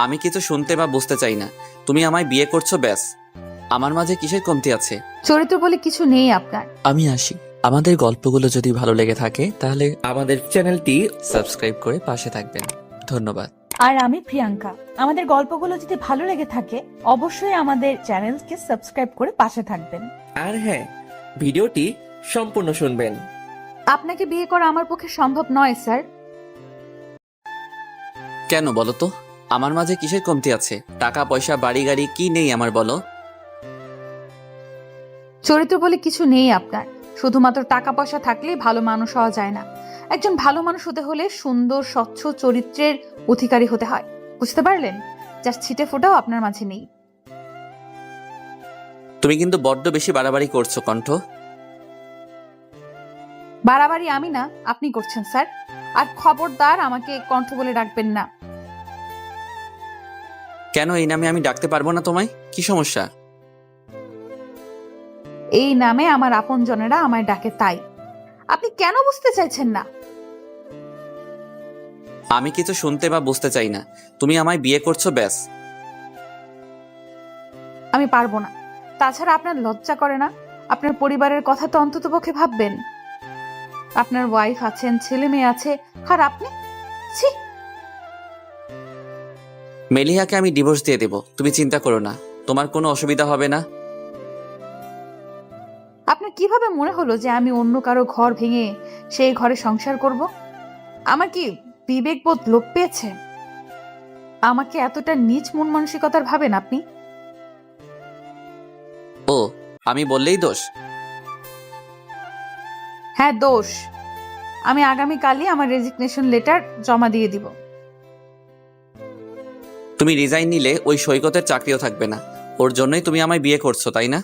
আমি কিছু শুনতে বা বুঝতে চাই না। তুমি আমায় বিয়ে করছো, ব্যাস। আমার মাঝে কিসের কমতি আছে? চরিত্র বলে কিছু নেই আপনার। আমি আসি। আমাদের গল্পগুলো যদি ভালো লেগে থাকে তাহলে আমাদের চ্যানেলটি সাবস্ক্রাইব করে পাশে থাকবেন। ধন্যবাদ। আর আমি প্রিয়াঙ্কা। আমাদের গল্পগুলো যদি ভালো লেগে থাকে অবশ্যই আমাদের চ্যানেলকে সাবস্ক্রাইব করে পাশে থাকবেন। আর হ্যাঁ, ভিডিওটি সম্পূর্ণ শুনবেন। আপনাকে বিয়ে করা আমার পক্ষে সম্ভব নয় স্যার। কেন বলো তো? আমার মাঝে কিসের কমতি আছে? টাকা পয়সা বাড়ি গাড়ি কি নেই আমার, বলো? চরিত্র বলে কিছু নেই আপনার। শুধুমাত্র টাকা পয়সা থাকলেই ভালো মানুষ হওয়া যায় না। একজন ভালো মানুষ হতে হলে সুন্দর স্বচ্ছ চরিত্রের অধিকারী হতে হয়। বুঝতে পারলেন? যার ছিটে ফোটাও আপনার মাঝে নেই। তুমি কিন্তু বড্ড বেশি বাড়াবাড়ি করছো, কণ্ঠ। বাড়াবাড়ি আমি না, আপনি করছেন স্যার। আর খবরদার আমাকে কণ্ঠ বলে ডাকবেন না। কেন এই নামে আমি ডাকতে পারবো না তোমায়? কি সমস্যা? এই নামে আমার আপনজনেরা আমায় ডাকে, তাই। আপনি কেন বুঝতে চাইছেন না? আমি কিছু শুনতে বা বুঝতে চাই না। তুমি আমায় বিয়ে করছো, ব্যাস। আমি পারবো না। তাছাড়া আপনার লজ্জা করে না? আপনার পরিবারের কথা তো অন্তত পক্ষে ভাববেন। আপনার ওয়াইফ আছেন, ছেলে মেয়ে আছে, আর আপনি? ছি! মেলিহাকে আমি ডিভোর্স দিয়ে দেব, তুমি চিন্তা করো না। তোমার কোনো অসুবিধা হবে না। আপনার কিভাবে মনে হলো যে আমি অন্য কারো ঘর ভেঙে সেই ঘরে সংসার করব? আমার কি বিবেকবোধ লোপ পেয়েছে? আমাকে এতটা নীচ মন মানসিকতার ভাবেন আপনি? ও, আমি বললেই দোষ? হ্যাঁ, দোষ। আমি আগামীকালই আমার রেজিগনেশন লেটার জমা দিয়ে দিব। তুমি রিজাইন নিলে ওই সৈকতের চাকরিও থাকবে না। ওর জন্যই তুমি আমায় বিয়ে করছো, তাই না?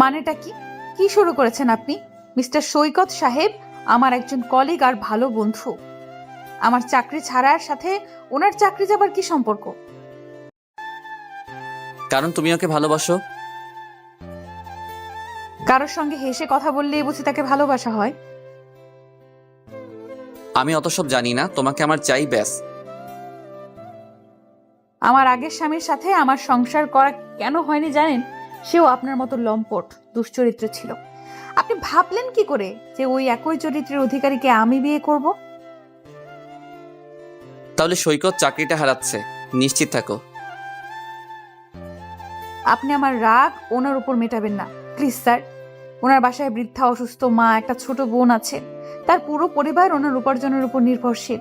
মানেটা কি? কি শুরু করেছেন আপনি? মিস্টার সৈকত সাহেব আমার একজন কলিগ আর ভালো বন্ধু। আমার চাকরি ছাড়ার সাথে ওনার চাকরি যাবার কি সম্পর্ক? কারণ তুমি ওকে ভালোবাসো। কারোর সঙ্গে হেসে কথা বললেই বুঝি তাকে ভালোবাসা হয়? আমি অত সব জানি না, তোমাকে আমার চাই, ব্যাস। আমার আগের স্বামীর সাথে আমার সংসার করা কেন হয়নি জানেন? সেও আপনার মতো লম্পট দুশ্চরিত্র ছিল। আপনি ভাবলেন কি করে যে ওই একই চরিত্রের অধিকারীকে আমি বিয়ে করব? তাহলে সৈকত চাকরিটা হারাচ্ছে, নিশ্চিত থাকো। আপনি আমার রাগ ওনার উপর মেটাবেন না প্লিজ স্যার। ওনার বাসায় বৃদ্ধা অসুস্থ মা, একটা ছোট বোন আছে। তার পুরো পরিবার ওনার উপার্জনের উপর নির্ভরশীল।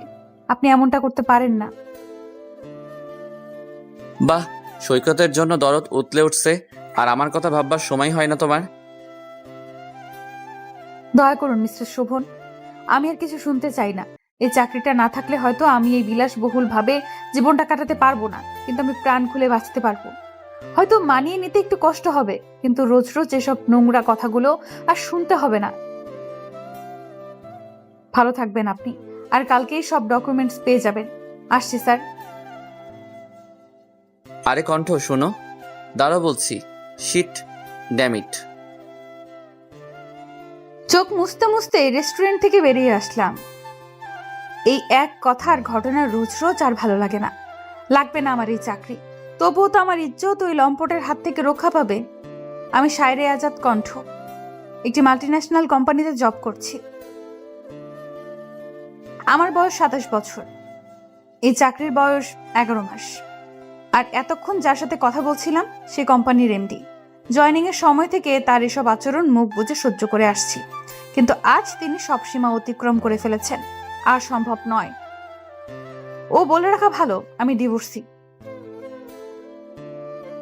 আপনি এমনটা করতে পারেন না। বাহ, সৈকতের জন্য দরদ উতলে উঠছে, আর আমার কথা ভাববার সময় হয় না তোমার? দয়া করুন মিস্টার শোভন, আমি আর কিছু শুনতে চাই না। এই চাকরিটা না থাকলে হয়তো আমি এই বিলাসবহুল ভাবে জীবনটা কাটাতে পারবো না, কিন্তু আমি প্রাণ খুলে বাঁচতে পারবো। হয়তো মানিয়ে নিতে একটু কষ্ট হবে, কিন্তু রোজ রোজ এসব নোংরা কথাগুলো আর শুনতে হবে না। ভালো থাকবেন আপনি, আর কালকেই সব ডকুমেন্টস পেয়ে যাবেন। আসছি স্যার। আরে কণ্ঠ, শোনো। দাঁড়াও বলছি। Shit, dammit. চোখ মুছতে মুছতে রেস্টুরেন্ট থেকে বেরিয়ে আসলাম। এই এক কথার ঘটনা রোজ রোজ আর ভালো লাগে না। লাগবে না আমার এই চাকরি, তবুও তো আমার ইজ্জত ওই লম্পটের হাত থেকে রক্ষা পাবে। আমি শায়রে আজাদ কণ্ঠ, একটি মাল্টিন্যাশনাল কোম্পানিতে জব করছি। আমার বয়স 27 বছর। এই চাকরির বয়স 11 মাস। আর এতক্ষণ যার সাথে কথা বলছিলাম সে কোম্পানির এমডি। জয়নিং এর সময় থেকে তার এসব আচরণ মুখ বুজে সহ্য করে আসছি, কিন্তু আজ তিনি সব সীমা অতিক্রম করে ফেলেছেন। আর সম্ভব নয়। ও বলে রাখা ভালো, আমি ডিভোর্সি।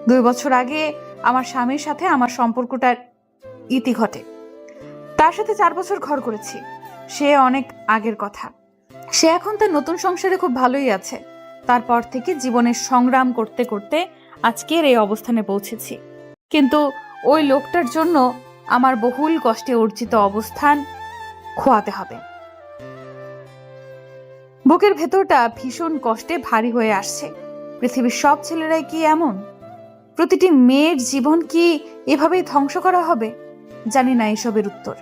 2 বছর আগে আমার স্বামীর সাথে আমার সম্পর্কটার ইতি ঘটে। তার সাথে 4 বছর ঘর করেছি। সে অনেক আগের কথা। সে এখন তার নতুন সংসারে খুব ভালোই আছে। তারপর থেকে জীবনের সংগ্রাম করতে করতে আজকের এই অবস্থানে পৌঁছেছি। কিন্তু ওই লোকটার জন্য আমার বহুল কষ্টে অর্জিত অবস্থান খোয়াতে হবে। বুকের ভেতরটা ভীষণ কষ্টে ভারী হয়ে আসছে। পৃথিবীর সব ছেলেরাই কি এমন? প্রতিটি মেয়ের জীবন কি এভাবেই ধ্বংস করা হবে? জানি না এসবের উত্তর।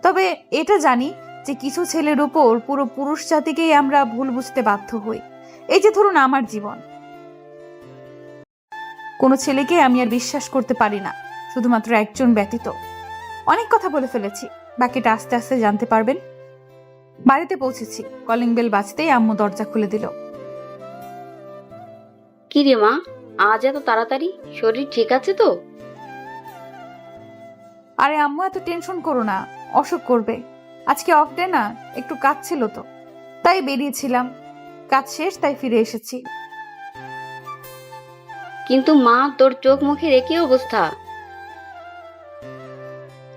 তবে এটা জানি যে কিছু ছেলের উপর পুরো পুরুষ জাতিকেই আমরা ভুল বুঝতে বাধ্য হই। এই যে ধরুন আমার জীবন, কোনো ছেলেকে আমি আর বিশ্বাস করতে পারি না, শুধুমাত্র একজন ব্যতীত। অনেক কথা বলে ফেলেছি, বাকিটা আস্তে আস্তে জানতে পারবেন। বাড়িতে পৌঁছেছি, কলিং বেল বাজতেই আম্মু দরজা খুলে দিল। কি রে মা, আজ এত তাড়াতাড়ি? শরীর ঠিক আছে তো? আরে আম্মু, এত টেনশন করো না, অসুখ করবে। আজকে অফ ডে না, একটু কাজ ছিল তো, তাই বেরিয়েছিলাম। কাজ শেষ, তাই ফিরে এসেছি। কিন্তু মা, তোর চোখ মুখের একই অবস্থা।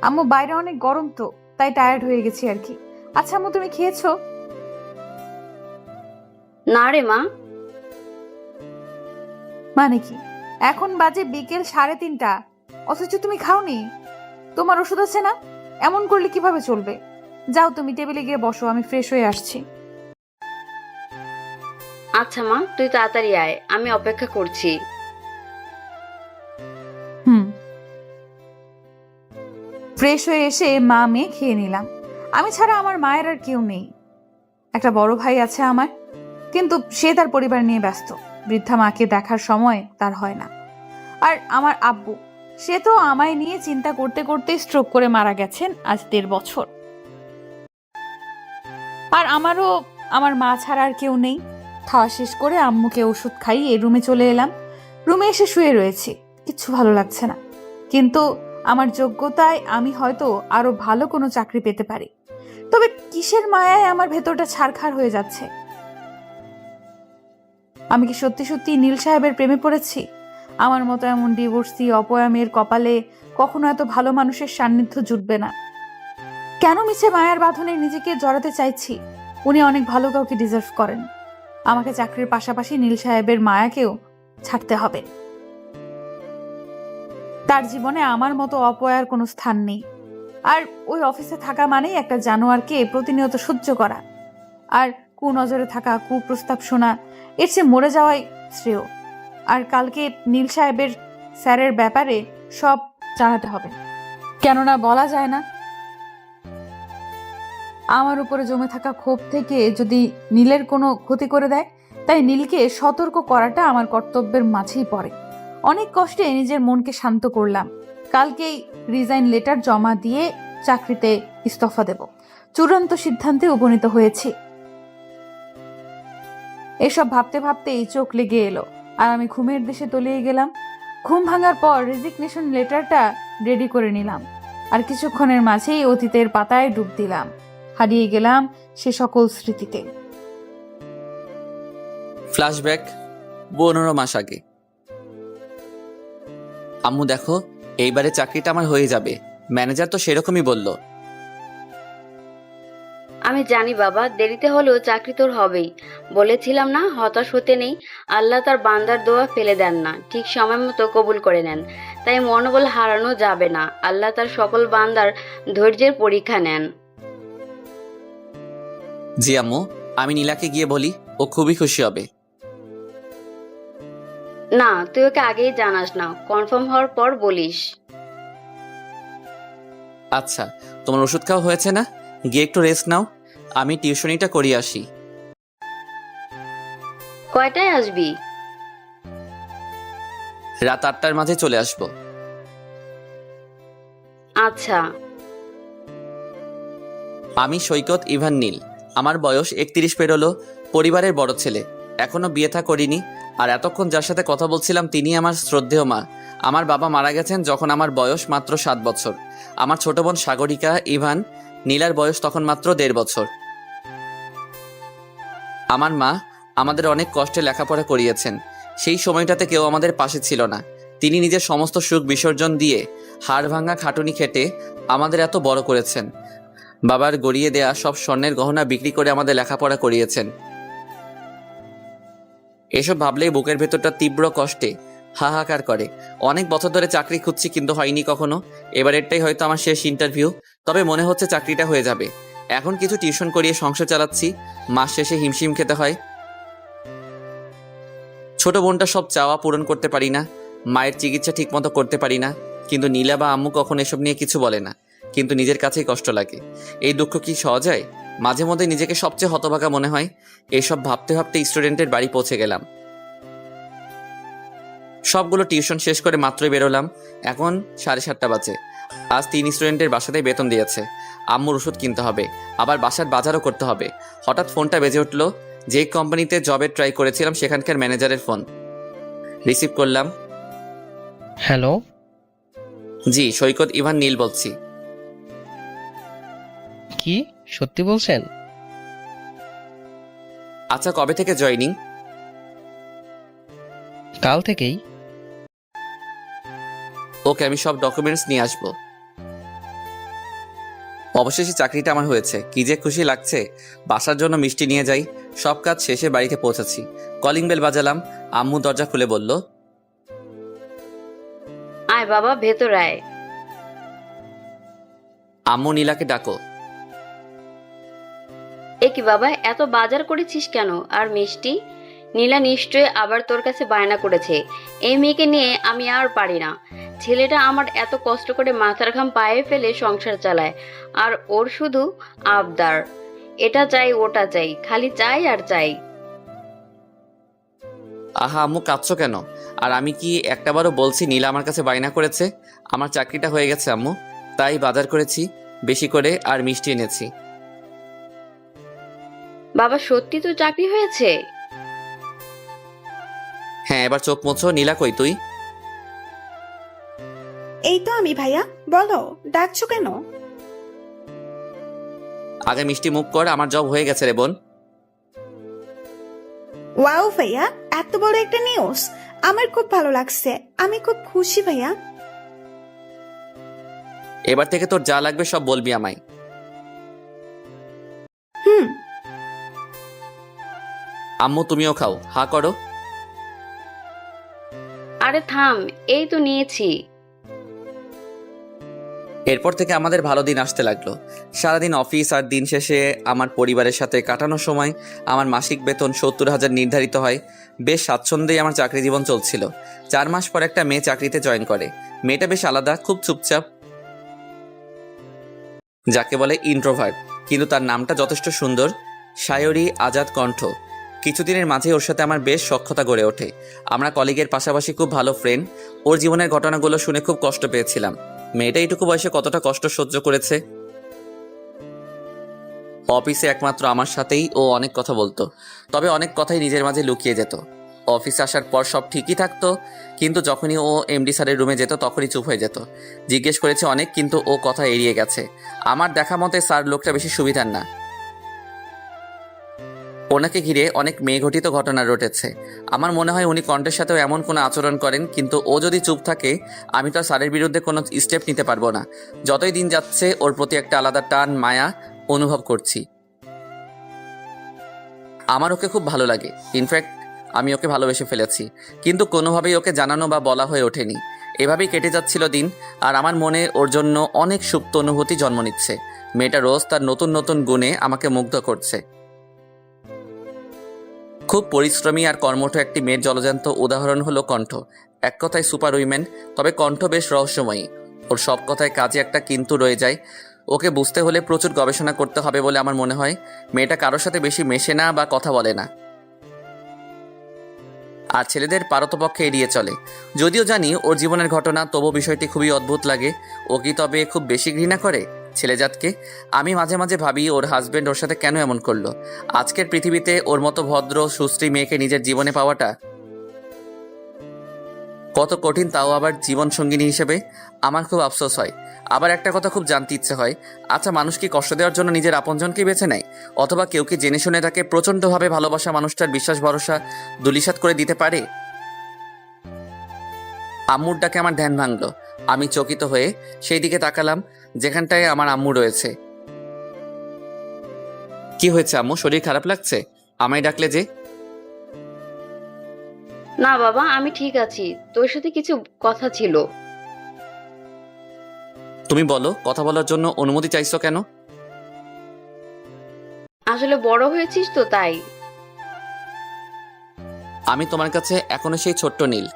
আম্মু, বাইরে অনেক গরম তো, তাই টায়ার্ড হয়ে গেছি আর কি। আচ্ছা আম্মু, তুমি খেয়েছো? না রে মা। মানে কি, এখন বাজে বিকেল 3:30, অথচ তুমি খাওনি? তোমার ওষুধ আছে না? এমন করলে কিভাবে চলবে? যাও, তুমি টেবিলে গিয়ে বসো, আমি ফ্রেশ হয়ে আসছি। আচ্ছা মা, তুই তাড়াতাড়ি আয়, আমি অপেক্ষা করছি। ফ্রেশ হয়ে এসে মা মেয়ে খেয়ে নিলাম। আমি ছাড়া আমার মায়ের আর কেউ নেই। একটা বড় ভাই আছে আমার, কিন্তু সে তার পরিবার নিয়ে ব্যস্ত। বৃদ্ধা মাকে দেখার সময় তার হয় না। আর আমার আব্বু, সে তো আমায় নিয়ে চিন্তা করতে করতে স্ট্রোক করে মারা গেছেন আজ 1.5 বছর। আর আমারও আমার মা ছাড়া আর কেউ নেই। খাওয়া শেষ করে আম্মুকে ওষুধ খাইয়ে রুমে চলে এলাম। রুমে এসে শুয়ে রয়েছি, কিচ্ছু ভালো লাগছে না। কিন্তু আমার যোগ্যতায় আমি হয়তো আরো ভালো কোনো চাকরি পেতে পারি। তবে কিসের মায়ায় আমার ভেতরটা ছারখার হয়ে যাচ্ছে? আমি কি সত্যি সত্যি নীল সাহেবের প্রেমে পড়েছি? আমার মতো এমন ডিভোর্সি অপয়া মেয়ের কপালে কখনো এত ভালো মানুষের সান্নিধ্য জুটবে না। কেন মিছে মায়ার বাঁধনে নিজেকে জড়াতে চাইছি? উনি অনেক ভালো কাউকে ডিজার্ভ করেন। আমাকে চাকরির পাশাপাশি নীল সাহেবের মায়াকেও ছাড়তে হবে। তার জীবনে আমার মতো অপয়ার কোনো স্থান নেই। আর ওই অফিসে থাকা মানেই একটা জানোয়ারকে প্রতিনিয়ত সহ্য করা, আর কুনজরে থাকা, কুপ্রস্তাব শোনা। এর চেয়ে মরে যাওয়াই শ্রেয়। আর কালকে নীল সাহেবের স্যারের ব্যাপারে সব জানাতে হবে, কেননা বলা যায় না আমার উপরে জমে থাকা ক্ষোভ থেকে যদি নীলের কোনো ক্ষতি করে দেয়। তাই নীলকে সতর্ক করাটা আমার কর্তব্যের মাঝেই পড়ে। অনেক কষ্টে নিজের মনকে শান্ত করলাম। কালকেই রিজাইন লেটার জমা দিয়ে চাকরিতে ইস্তফা দেব। চূড়ান্ত সিদ্ধান্তে উপনীত হয়েছি। এসব ভাবতে ভাবতেই চোখ লেগে এলো, আর আমি ঘুমের দেশে তলিয়ে গেলাম। ঘুম ভাঙার পর রেজিগনেশন লেটারটা রেডি করে নিলাম, আর কিছুক্ষণের মাঝেই অতীতের পাতায় ডুব দিলাম। হারিয়ে গেলাম সে সকল স্মৃতিতে। ফ্ল্যাশব্যাক 15 মাস আগে। আম্মু দেখো, এইবারে চাকরিটা আমার হয়ে যাবে, ম্যানেজার তো সেরকমই বলল। আমি জানি বাবা, দেরিতে হলেও চাকরি তোর হবেই। বলেছিলাম না, হতাশ হতে নেই। আল্লাহ তার বান্দার দোয়া ফেলে দেন না, ঠিক সময় মতো কবুল করে নেন। তাই মনোবল হারানো যাবে না। আল্লাহ তার সকল বান্দার ধৈর্যের পরীক্ষা নেন। জি আম্মু, আমি নীলাকে গিয়ে বলি, ও খুবই খুশি হবে। না, তুই ওকে আগেই জানাস না, কনফার্ম হওয়ার পর বলিস। আচ্ছা, তোমার ওষুধ খাওয়া হয়েছে না? গিয়ে একটু রেস্ট নাও, আমি টিউশনিটা করিয়ে আসি। কয়টায় আসবি? রাত 8টার মাঝে চলে আসবো। আচ্ছা। আমি সৈকত ইভান নীল। আমার বয়স 31 পেরোলো। পরিবারের বড় ছেলে, এখনো বিয়ে থা করিনি। আর এতক্ষণ যার সাথে কথা বলছিলাম তিনি আমার শ্রদ্ধেয় মা। আমার বাবা মারা গেছেন যখন আমার বয়স মাত্র 7 বছর। আমার ছোট বোন সাগরিকা ইভান, নীলার বয়স তখন মাত্র 1.5 বছর। আমার মা আমাদের অনেক কষ্টে লেখাপড়া করিয়েছেন। সেই সময়টাতে কেউ আমাদের পাশে ছিল না। তিনি নিজের সমস্ত সুখ বিসর্জন দিয়ে হাড় ভাঙা খাটুনি খেটে আমাদের এত বড় করেছেন। বাবার গড়িয়ে দেয়া সব স্বর্ণের গহনা বিক্রি করে আমাদের লেখাপড়া করিয়েছেন। এসব ভাবলেই বুকের ভেতরটা তীব্র কষ্টে হাহাকার করে। অনেক বছর ধরে চাকরি খুঁজছি, কিন্তু হয়নি কখনো। এবারেরটাই হয়তো আমার শেষ ইন্টারভিউ। তবে মনে হচ্ছে চাকরিটা হয়ে যাবে। এখন কিছু টিউশন করিয়ে সংসার চালাচ্ছি, মাস শেষে হিমশিম খেতে হয়। ছোট বোনটা সব চাওয়া পূরণ করতে পারি না, মায়ের চিকিৎসা ঠিক মতো করতে পারি না। কিন্তু নীলা বা আম্মু কখন এসব নিয়ে কিছু বলে না, কিন্তু নিজের কাছেই কষ্ট লাগে। এই দুঃখ কি সহজ হয়? মাঝে মধ্যে নিজেকে সবচেয়ে হতভাগা মনে হয়। এইসব ভাবতে ভাবতে স্টুডেন্টের বাড়ি পৌঁছে গেলাম। সবগুলো টিউশন শেষ করে মাত্রই বেরোলাম। এখন 7:30 বাজে। আজ 3 স্টুডেন্টের বাসাতেই বেতন দিয়েছে। আম্মুর ওষুধ কিনতে হবে, আবার বাসার বাজারও করতে হবে। হঠাৎ ফোনটা বেজে উঠলো। যেই কোম্পানিতে জবের ট্রাই করেছিলাম সেখানকার ম্যানেজারের ফোন। রিসিভ করলাম। হ্যালো। জি, সৈকত ইভান নীল বলছি। কি সত্যি বলছেন? আচ্ছা, কবে থেকে জয়েনিং? কাল থেকেই। ওকে, আমি সব ডকুমেন্টস নিয়ে আসবো। অবশেষে চাকরিটা আমার হয়েছে। কি যে খুশি লাগছে। বাসার জন্য মিষ্টি নিয়ে যাই। সব কাজ শেষে বাড়িতে পৌঁছেছি। কলিং বেল বাজালাম। আম্মু দরজা খুলে বলল, আয় বাবা, ভেতর আয়। আম্মু নীলাকে ডাকো। এ কি বাবা, এত বাজার করেছিস কেন? আর মিষ্টি? নীলা নিশ্চয়ই আবার তোর কাছে বায়না করেছে। এই মেয়েকে নিয়ে আমি আর পারি না। ছেলেটা আমার এত কষ্ট করে মাথার ঘাম পায়ে ফেলে সংসার চালায়, আর ওর শুধু আবদার, এটা চাই ওটা চাই, খালি চাই আর চাই। আহা আম্মু, কাঁদছো কেন? আর আমি কি একটাবারও বলছি নীলা আমার কাছে বায়না করেছে? আমার চাকরিটা হয়ে গেছে আম্মু, তাই বাজার করেছি বেশি করে, আর মিষ্টি এনেছি। বাবা, সত্যি তো চাকরি হয়েছে? হ্যাঁ, এবার চোখ মুছো। নীলা কই তুই? এই তো আমি ভাইয়া, বলো ডাকছো কেন? আগে মিষ্টি মুখ কর, আমার জব হয়ে গেছে রে বোন। ওয়াও ভাইয়া, এত বড় একটা নিউজ, আমার খুব ভালো লাগছে, আমি খুব খুশি ভাইয়া। এবার থেকে তোর যা লাগবে সব বলবি আমায়। হুম। আম্মু তুমিও খাও, হা করো। আরে থাম, এই তো নিয়েছি। এরপর থেকে আমাদের ভালো দিন আসতে লাগলো। সারাদিন অফিস, আর দিন শেষে আমার পরিবারের সাথে কাটানোর সময় আমার মাসিক বেতন 70,000 নির্ধারিত হয়। বেশ স্বাচ্ছন্দ্যেই আমার চাকরি জীবন চলছিল। 4 মাস পর একটা মেয়ে চাকরিতে জয়েন করে। মেয়েটা বেশ আলাদা, খুব চুপচাপ, যাকে বলে ইন্ট্রোভার্ট, কিন্তু তার নামটা যথেষ্ট সুন্দর, সায়রী আজাদ কণ্ঠ। কিছুদিনের মাঝে ওর সাথে আমার বেশ সখ্যতা গড়ে ওঠে। আমরা কলিগের পাশাপাশি খুব ভালো ফ্রেন্ড। ওর জীবনের ঘটনাগুলো শুনে খুব কষ্ট পেয়েছিলাম। মেয়েটা এইটুকু বয়সে কতটা কষ্ট সহ্য করেছে। অফিসে একমাত্র আমার সাথেই ও অনেক কথা বলতো, তবে অনেক কথাই নিজের মাঝে লুকিয়ে যেত। অফিসে আসার পর সব ঠিকই থাকতো, কিন্তু যখনই ও এমডি স্যারের রুমে যেত তখনই চুপ হয়ে যেত। জিজ্ঞেস করেছে অনেক, কিন্তু ও কথা এড়িয়ে গেছে। আমার দেখা মতে স্যার লোকটা বেশি সুবিধার না। ওনাকে ঘিরে অনেক মেয়েঘটিত ঘটনা রটেছে। আমার মনে হয় উনি কণ্ঠের সাথেও এমন কোনো আচরণ করেন, কিন্তু ও যদি চুপ থাকে আমি তো স্যারের বিরুদ্ধে কোনো স্টেপ নিতে পারবো না। যতই দিন যাচ্ছে ওর প্রতি একটা আলাদা টান, মায়া অনুভব করছি। আমার ওকে খুব ভালো লাগে। ইনফ্যাক্ট আমি ওকে ভালোবেসে ফেলেছি, কিন্তু কোনোভাবেই ওকে জানানো বা বলা হয়ে ওঠেনি। এভাবেই কেটে যাচ্ছিল দিন, আর আমার মনে ওর জন্য অনেক সুপ্ত অনুভূতি জন্ম নিচ্ছে। মেয়েটা রোজ তার নতুন নতুন গুণে আমাকে মুগ্ধ করছে। খুব পরিশ্রমী আর কর্মঠ একটি মেয়ের জলজান্ত উদাহরণ হলো কণ্ঠ। এক কথায় সুপার উইমেন, তবে কণ্ঠ বেশ রহস্যময়ী। ওর সব কথায় কাজে একটা কিন্তু রয়ে যায়। ওকে বুঝতে হলে প্রচুর গবেষণা করতে হবে বলে আমার মনে হয়। মেয়েটা কারোর সাথে বেশি মেশে না বা কথা বলে না, আর ছেলেদের পারতপক্ষে এড়িয়ে চলে। যদিও জানি ওর জীবনের ঘটনা, তবু বিষয়টি খুবই অদ্ভুত লাগে। ও কি তবে খুব বেশি ঘৃণা করে ছেলেজাতকে? আমি মাঝে মাঝে ভাবি ওর হাজবেন্ড ওর সাথে কেন এমন করলো। আজকের পৃথিবীতে ওর মতো ভদ্র সুশ্রী মেয়েকে নিজের জীবনে পাওয়াটা কত কঠিন, তাও আবার জীবন সঙ্গিনী হিসেবে। আমার খুব আফসোস হয়। আবার একটা কথা খুব জানতে ইচ্ছে হয়, আচ্ছা মানুষ কি কষ্ট দেওয়ার জন্য নিজের আপনজনকে বেছে নেয়? অথবা কেউ কি জেনে শুনে তাকে প্রচণ্ডভাবে ভালোবাসা মানুষটার বিশ্বাস ভরসা ধূলিসাৎ করে দিতে পারে? আম্মুর ডাকে আমার ধ্যান ভাঙলো। আমি চকিত হয়ে সেই দিকে তাকালাম যেখানটায় আমার আম্মু রয়েছে। কি হয়েছে আম্মু, শরীর খারাপ লাগছে? আমায় ডাকলে যে? না বাবা, আমি ঠিক আছি, তোর সাথে কিছু কথা ছিল। তুমি বলো, কথা বলার জন্য অনুমতি চাইছো কেন? আসলে বড় হয়েছিস তো তাই। আমি তোমার কাছে এখনো সেই ছোট্ট নীল।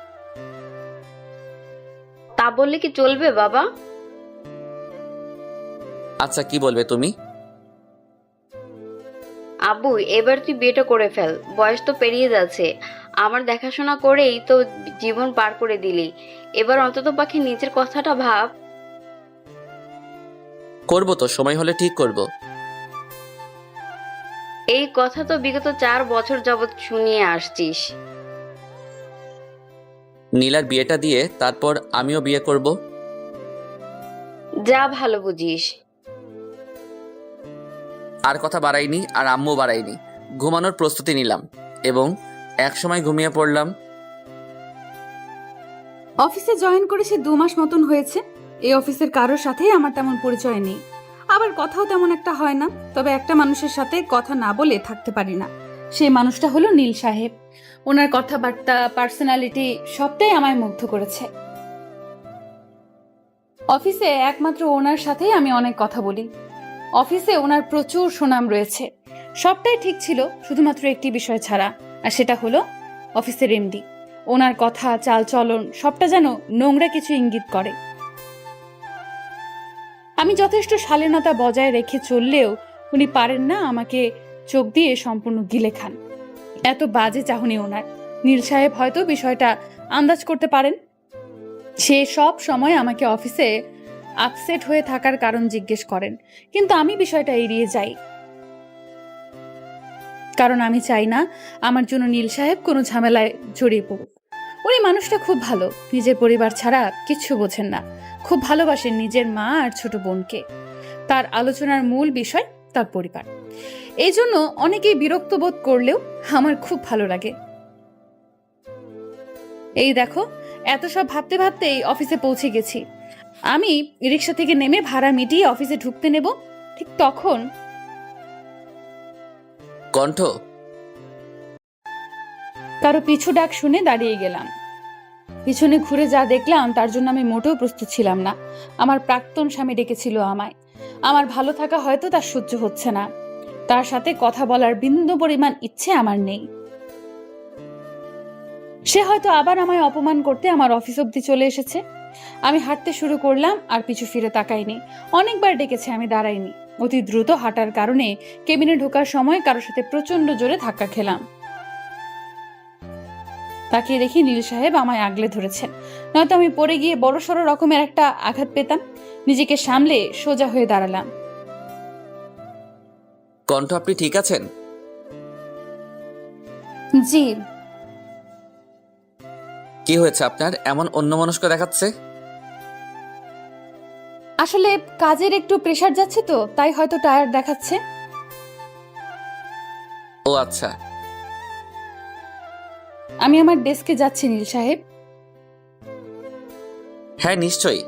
তা বললে কি চলবে বাবা? আচ্ছা কি বলবে তুমি? আব্বু, এবার তুই বিয়েটা করে ফেল, বয়স তো পেরিয়ে যাচ্ছে। আমার দেখাশোনা করেই তো জীবন পার করে দিলি, এবার অন্তত পাখি নিজের কথাটা ভাব। করব তো, সময় হলে ঠিক করব। এই কথা তো বিগত 4 বছর যাবৎ শুনিয়ে আসছিস। নীলার বিয়েটা দিয়ে তারপর আমিও বিয়ে করব। যা ভালো বুঝিস। আর কথা বাড়াইনি, আর আম্মু বাড়াইনি। ঘুমানোর প্রস্তুতি নিলাম এবং একসময় ঘুমিয়ে পড়লাম। অফিসে জয়েন করেছি 2 মাস মতন হয়েছে। এই অফিসের কারোর সাথেই আমার তেমন পরিচয় নেই, আবার কথাও তেমন একটা হয় না। তবে একটা মানুষের সাথে কথা না বলে থাকতে পারি না, সেই মানুষটা হলো নীল সাহেব। ওনার কথাবার্তা, পার্সোনালিটি সবটাই আমায় মুগ্ধ করেছে। অফিসে একমাত্র ওনার সাথেই আমি অনেক কথা বলি। অফিসে ওনার প্রচুর সুনাম রয়েছে। সবটাই ঠিক ছিল শুধুমাত্র একটি বিষয় ছাড়া, আর সেটা হলো অফিসের এমডি। ওনার কথা, চাল চলন সবটা যেন নোংরা কিছু ইঙ্গিত করে। আমি যথেষ্ট শালীনতা বজায় রেখে চললেও উনি পারেন না আমাকে চোখ দিয়ে সম্পূর্ণ গিলে খান। এত বাজে চাহনি ওনার। নীল সাহেব হয়তো বিষয়টা আন্দাজ করতে পারেন। সে সব সময় আমাকে অফিসে আপসেট হয়ে থাকার কারণ জিজ্ঞেস করেন, কিন্তু আমি বিষয়টা এড়িয়ে যাই, কারণ আমি চাই না আমার জন্য নীল সাহেব কোনো ঝামেলায় জড়িয়ে পড়ুক। উনি মানুষটা খুব ভালো, নিজের পরিবার ছাড়া কিচ্ছু বোঝেন না। খুব ভালোবাসেন নিজের মা আর ছোট বোনকে। তার আলোচনার মূল বিষয় তার পরিবার। এই জন্য অনেকেই বিরক্ত বোধ করলেও আমার খুব ভালো লাগে। এই দেখো, এত সব ভাবতে ভাবতেই অফিসে পৌঁছে গেছি। আমি রিক্সা থেকে নেমে ভাড়া মিটিয়ে অফিসে ঢুকতে নেব, ঠিক তখন কণ্ঠ, কারো পিছু ডাক শুনে দাঁড়িয়ে গেলাম। পিছনে ঘুরে যা দেখলাম তার জন্য আমি মোটেও প্রস্তুত ছিলাম না। আমার প্রাক্তন স্বামী ডেকেছিল আমায়। আমার ভালো থাকা হয়তো তার সহ্য হচ্ছে না। তার সাথে কথা বলার বিন্দু পরিমাণ ইচ্ছে আমার নেই। সে হয়তো আবার আমায় অপমান করতে আমার অফিস অব্দি চলে এসেছে। আমি হাঁটতে শুরু করলাম আর পিছু ফিরে তাকাইনি। অনেকবার ডেকেছে, আমি দাঁড়াইনি। অতি দ্রুত হাঁটার কারণে কেবিনে ঢোকার সময় কারোর সাথে প্রচন্ড জোরে ধাক্কা খেলাম। তাকিয়ে দেখি নীল সাহেব আমায় আগলে ধরেছেন, নয়তো আমি পড়ে গিয়ে বড়সড় রকমের একটা আঘাত পেতাম। নিজেকে সামলে সোজা হয়ে দাঁড়ালাম। কণ্ঠ, আপনি ঠিক আছেন? জি। কি হয়েছে আপনার, এমন অন্যমনস্ক দেখাচ্ছে? আসলে কাজের একটু প্রেসার যাচ্ছে তো, তাই হয়তো টায়ার্ড দেখাচ্ছে। ও আচ্ছা। আমি আমার ডেস্কে যাচ্ছি নীল সাহেব। হ্যাঁ নিশ্চয়ই।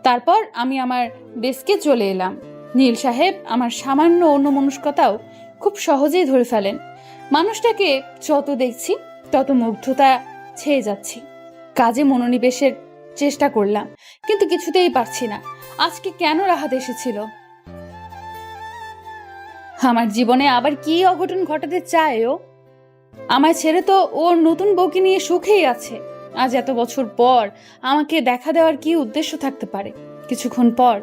তারপর আমি আমার ডেস্কে চলে এলাম। নীল সাহেব আমার সামান্য অন্যমনস্কতাও খুব সহজেই ধরে ফেলেন। মানুষটাকে যত দেখছি তত মুগ্ধতা ছেয়ে যাচ্ছি। কাজে মনোনিবেশের চেষ্টা করলাম, কিন্তু কিছুতেই পারছি না। আজকে কেন রাহাত এসেছিল? আমার জীবনে আবার কি অঘটন ঘটাতে চায় ও? আমায় ছেড়ে তো ওর নতুন বউকে নিয়ে সুখেই আছে। আজ এত বছর পর আমাকে দেখা দেওয়ার কি উদ্দেশ্য থাকতে পারে? কিছুক্ষণ পর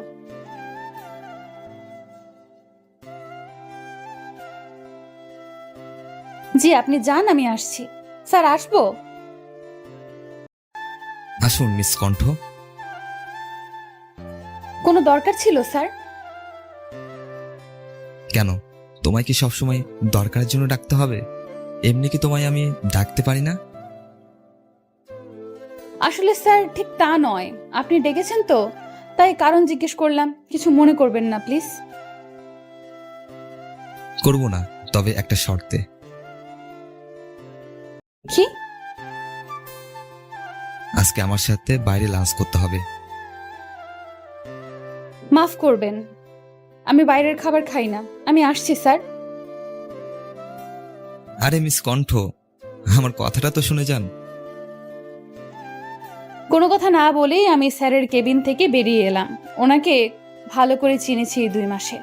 জি, আপনি যান, আমি আসছি। স্যার, আসবো? আসুন মিস কণ্ঠ। কোনো দরকার ছিল স্যার? কেন, তোমায় কি সবসময় দরকারের জন্য ডাকতে হবে? এমনি কি তোমায় আমি ডাকতে পারি না? আসলে স্যার ঠিক তা নয়। আপনি ডেকেছেন তো, তাই কারণ জিজ্ঞেস করলাম। কিছু মনে করবেন না প্লিজ। করব না, তবে একটা শর্তে। কি? আজকে আমার সাথে বাইরে লাঞ্চ করতে হবে। মাফ করবেন, আমি বাইরের খাবার খাই না। আমি আসছি স্যার। আরে মিস কণ্ঠ, আমার কথাটা তো শুনে যান। কোনো কথা না বলেই আমি স্যারের কেবিন থেকে বেরিয়ে এলাম। ওনাকে ভালো করে চিনেছি এই 2 মাসে।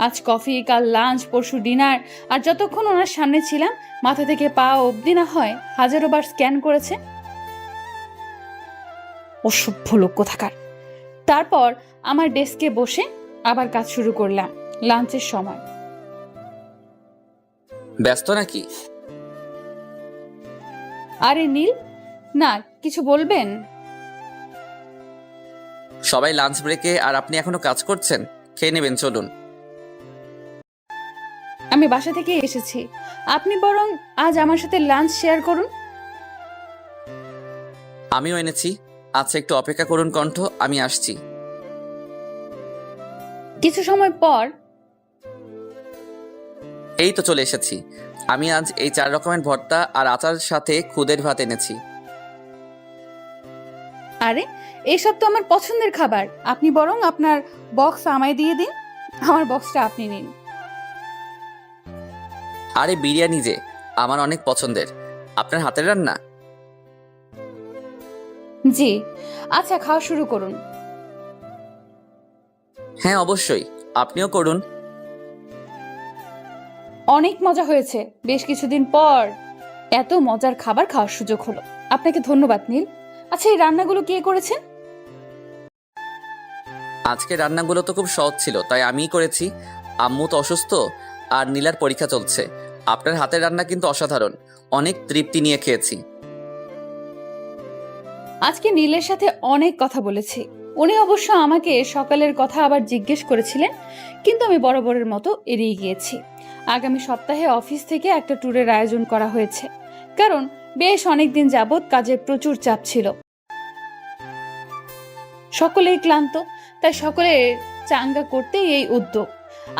আজ কফি, কাল লাঞ্চ, পরশু ডিনার, আর যতক্ষণ ওনার সামনে ছিলাম মাথা থেকে পা অবধি না হয় হাজারো বার স্ক্যান করেছে। অসভ্য লোক কোথাকার। তারপর আমার ডেস্কে বসে আবার কাজ শুরু করলাম। লাঞ্চের সময় ব্যস্ত নাকি? আরে নীল, না কিছু বলবেন? সবাই লাঞ্চ ব্রেকে আর আপনি এখনো কাজ করছেন? খেয়ে নেবেন, চলুন। আমি বাসা থেকে এসেছি, আপনি বরং আজ আমার সাথে লাঞ্চ শেয়ার করুন। আমিও এনেছি। আচ্ছা, একটু অপেক্ষা করুন কণ্ঠ, আমি আসছি। কিছু সময় পর এই তো চলে এসেছি। আমি আজ এই 4 রকমের ভর্তা আর আচার সাথে খুদের ভাত এনেছি। আরে এইসব তো আমার পছন্দের খাবার, আপনি বরং আপনার বক্স আমায় দিয়ে দিন, আমার বক্সটা আপনি নিন। আরে বিরিয়ানি যে আমার অনেক পছন্দের, আপনার হাতের রান্না। জি, আচ্ছা খাওয়া শুরু করুন। হ্যাঁ অবশ্যই, আপনিও করুন। অনেক মজা হয়েছে, বেশ কিছুদিন পর এত মজার খাবার খাওয়ার সুযোগ হলো। আপনাকে ধন্যবাদ নীল। আচ্ছা, এই রান্নাগুলো কে করেছেন? আজকে রান্নাগুলো তো খুব সহজ ছিল, তাই আমিই করেছি। আম্মু তো অসুস্থ আর নীলার পরীক্ষা চলছে। আপনার হাতের রান্না কিন্তু অসাধারণ, অনেক তৃপ্তি নিয়ে খেয়েছি। আজকে নীলের সাথে অনেক কথা বলেছি। উনি অবশ্য আমাকে সকালের কথা আবার জিজ্ঞেস করেছিলেন, কিন্তু আমি বরাবরের মতো এড়িয়ে গিয়েছি। আগামী সপ্তাহে অফিস থেকে একটা ট্যুরের আয়োজন করা হয়েছে, কারণ বেশ অনেকদিন যাবৎ কাজের প্রচুর চাপ ছিল। সকলেই ক্লান্ত, তাই সকলের চাঙ্গা করতে এই উদ্যোগ।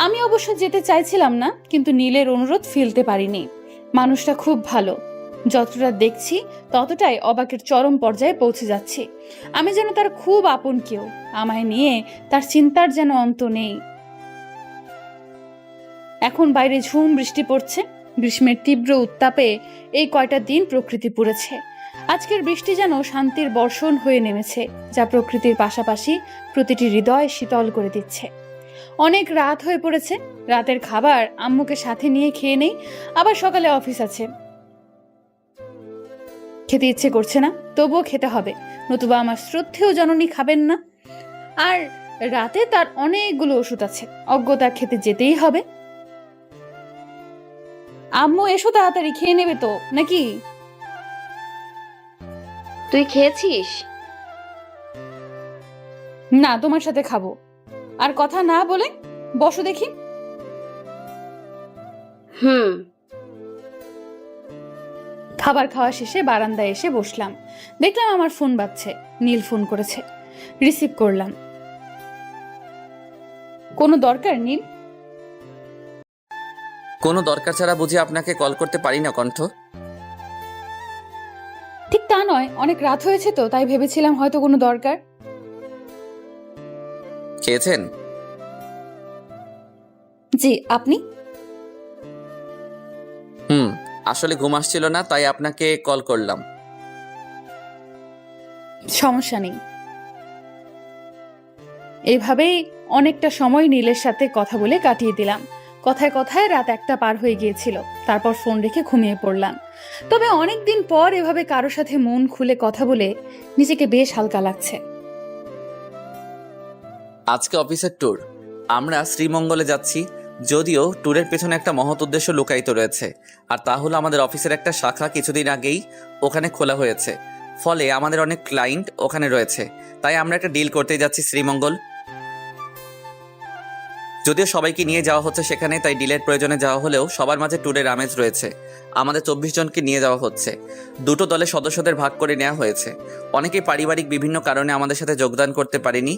আমি অবশ্য যেতে চাইছিলাম না, কিন্তু নীলের অনুরোধ ফেলতে পারিনি। মানুষটা খুব ভালো, যতটা দেখছি ততটাই অবাকের চরম পর্যায়ে পৌঁছে যাচ্ছি। আমি যেন তার খুব আপন কেউ, আমায় নিয়ে তার চিন্তার যেন অন্ত নেই। এখন বাইরে ঝুম বৃষ্টি পড়ছে। গ্রীষ্মের তীব্র উত্তাপে এই কয়টা দিন প্রকৃতি পুড়েছে। আজকের বৃষ্টি যেন শান্তির বর্ষণ হয়ে নেমেছে, যা প্রকৃতির পাশাপাশি প্রতিটি হৃদয় শীতল করে দিচ্ছে। অনেক রাত হয়ে পড়েছে, রাতের খাবার আম্মুকে সাথে নিয়ে খেয়ে নেই, আবার সকালে অফিস আছে। খেতে ইচ্ছে করছে না, তবুও খেতে হবে, নতুবা আমার শ্রদ্ধেয় জননী খাবেন না। আর রাতে তার অনেকগুলো ওষুধ আছে, অজ্ঞতা খেতে যেতেই হবে। আম্মু এসো, তাড়াতাড়ি খেয়ে নেবে তো নাকি? তুই খেয়েছিস? না, তোমার সাথে খাবো। আর কথা না বলে বসো দেখি। হুম। খাবার খাওয়া শেষে বারান্দায় এসে বসলাম। দেখলাম আমার ফোন বাজছে, নীল ফোন করেছে। রিসিভ করলাম। কোনো দরকার নীল? কোনো দরকার ছাড়া বুঝি আপনাকে কল করতে পারি না কণ্ঠ? ঠিক তা নয়, অনেক রাত হয়েছে তো, তাই ভেবেছিলাম হয়তো কোনো দরকার। খেয়েছেন? জি, আপনি? আসলে ঘুম আসছিল না, তাই আপনাকে কল করলাম। সমস্যা নেই। এইভাবেই অনেকটা সময় নীলের সাথে কথা বলে কাটিয়ে দিলাম। কথায় কথায় রাত 1টা পার হয়ে গিয়েছিল। তারপর ফোন রেখে ঘুমিয়ে পড়লাম। তবে অনেকদিন পর এভাবে কারোর সাথে মন খুলে কথা বলে নিজেকে বেশ হালকা লাগছে। আজকে অফিসের ট্যুর, আমরা শ্রীমঙ্গলে যাচ্ছি। যদিও ট্যুরের পেছনে একটা মহৎ উদ্দেশ্য লুকায়িত রয়েছে, আর তা হলো আমাদের অফিসের একটা শাখা কিছুদিন আগেই ওখানে খোলা হয়েছে। ফলে আমাদের অনেক ক্লায়েন্ট ওখানে রয়েছে, তাই আমরা একটা ডিল করতে যাচ্ছি শ্রীমঙ্গল। যদিও সবাইকে নিয়ে যাওয়া হচ্ছে সেখানে, তাই ডিলের প্রয়োজনে যাওয়া হলেও সবার মাঝে ট্যুরের আমেজ রয়েছে। আমাদের 24 জনকে নিয়ে যাওয়া হচ্ছে। দুটো দলের সদস্যদের ভাগ করে নেওয়া হয়েছে। অনেকেই পারিবারিক বিভিন্ন কারণে আমাদের সাথে যোগদান করতে পারেনি,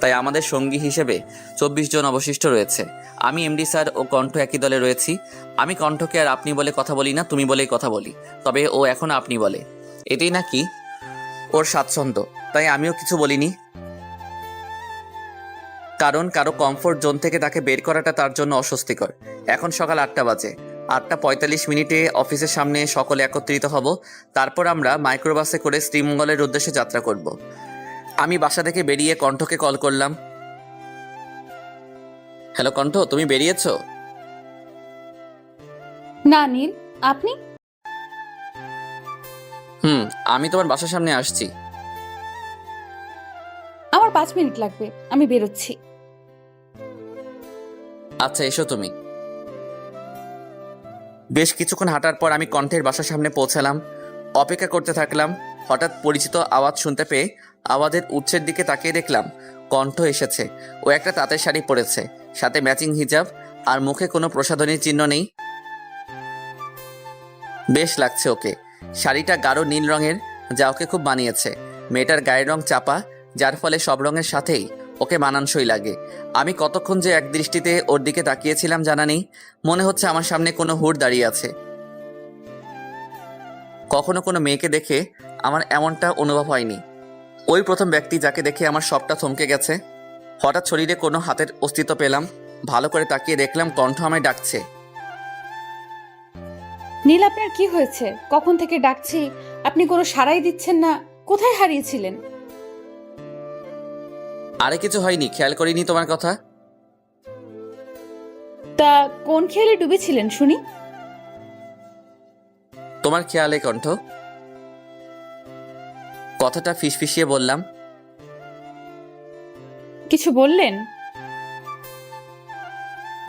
তাই আমাদের সঙ্গী হিসেবে 24 জন অবশিষ্ট রয়েছে। আমি এমডি স্যার ও কণ্ঠ একই দলে রয়েছি। আমি কণ্ঠকে আর আপনি বলে কথা বলি না, তুমি বলেই কথা বলি, তবে ও এখন আপনি বলে। এটাই নাকি ওর স্বাচ্ছন্দ্য, তাই আমিও কিছু বলিনি। কারণ কারো কমফোর্ট জোন থেকে তাকে বের করাটা তার জন্য অস্বস্তিকর। এখন সকাল 8টা বাজে। 8:45 অফিসের সামনে সকলে একত্রিত হব। তারপর আমরা মাইক্রোবাসে করে শ্রীমঙ্গলের উদ্দেশ্যে যাত্রা করব। আমি বাসা থেকে বেরিয়ে কণ্ঠকে কল করলাম। হ্যালো কণ্ঠ, তুমি বেরিয়েছো? না নীল, আপনি? আমি তোমার বাসার সামনে আসছি। আমার 5 মিনিট লাগবে, আমি বেরোচ্ছি। আচ্ছা এসো তুমি। বেশ কিছুক্ষণ হাঁটার পর আমি কণ্ঠের বাসার সামনে পৌঁছালাম। অপেক্ষা করতে থাকলাম। হঠাৎ পরিচিত আওয়াজ শুনতে পেয়ে আওয়াজের উৎসের দিকে তাকিয়ে দেখলাম কণ্ঠ এসেছে। ও একটা তাঁতের শাড়ি পরেছে, সাথে ম্যাচিং হিজাব, আর মুখে কোনো প্রসাধনীর চিহ্ন নেই। বেশ লাগছে ওকে। শাড়িটা গাঢ় নীল রঙের, যা ওকে খুব মানিয়েছে। মেয়েটার গায়ের রং চাপা, যার ফলে সব রঙের সাথেই ওকে মানানসই লাগে। আমি কতক্ষণ যে এক দৃষ্টিতে ওর দিকে তাকিয়েছিলাম জানা নেই। মনে হচ্ছে আমার সামনে কোনো হুড় দাঁড়িয়ে আছে। কখনো কোনো মেয়েকে দেখে আমার এমনটা অনুভব হয়নি। ওই প্রথম ব্যক্তি যাকে দেখে আমার সবটা থমকে গেছে। হঠাৎ শরীরে কোনো হাতের অস্তিত্ব পেলাম। ভালো করে তাকিয়ে দেখলাম কণ্ঠ আমায় ডাকছে। নীল, আপনার কি হয়েছে? কখন থেকে ডাকছি, আপনি কোনো সাড়াই দিচ্ছেন না। কোথায় হারিয়েছিলেন? আরে কিছু হয়নি, খেয়াল করিনি তোমার কথা। তা কোন খেয়ালে ডুবেছিলেন শুনি? তোমার খেয়ালে কণ্ঠ। কথাটা ফিসফিসিয়ে বললাম। কিছু বললেন?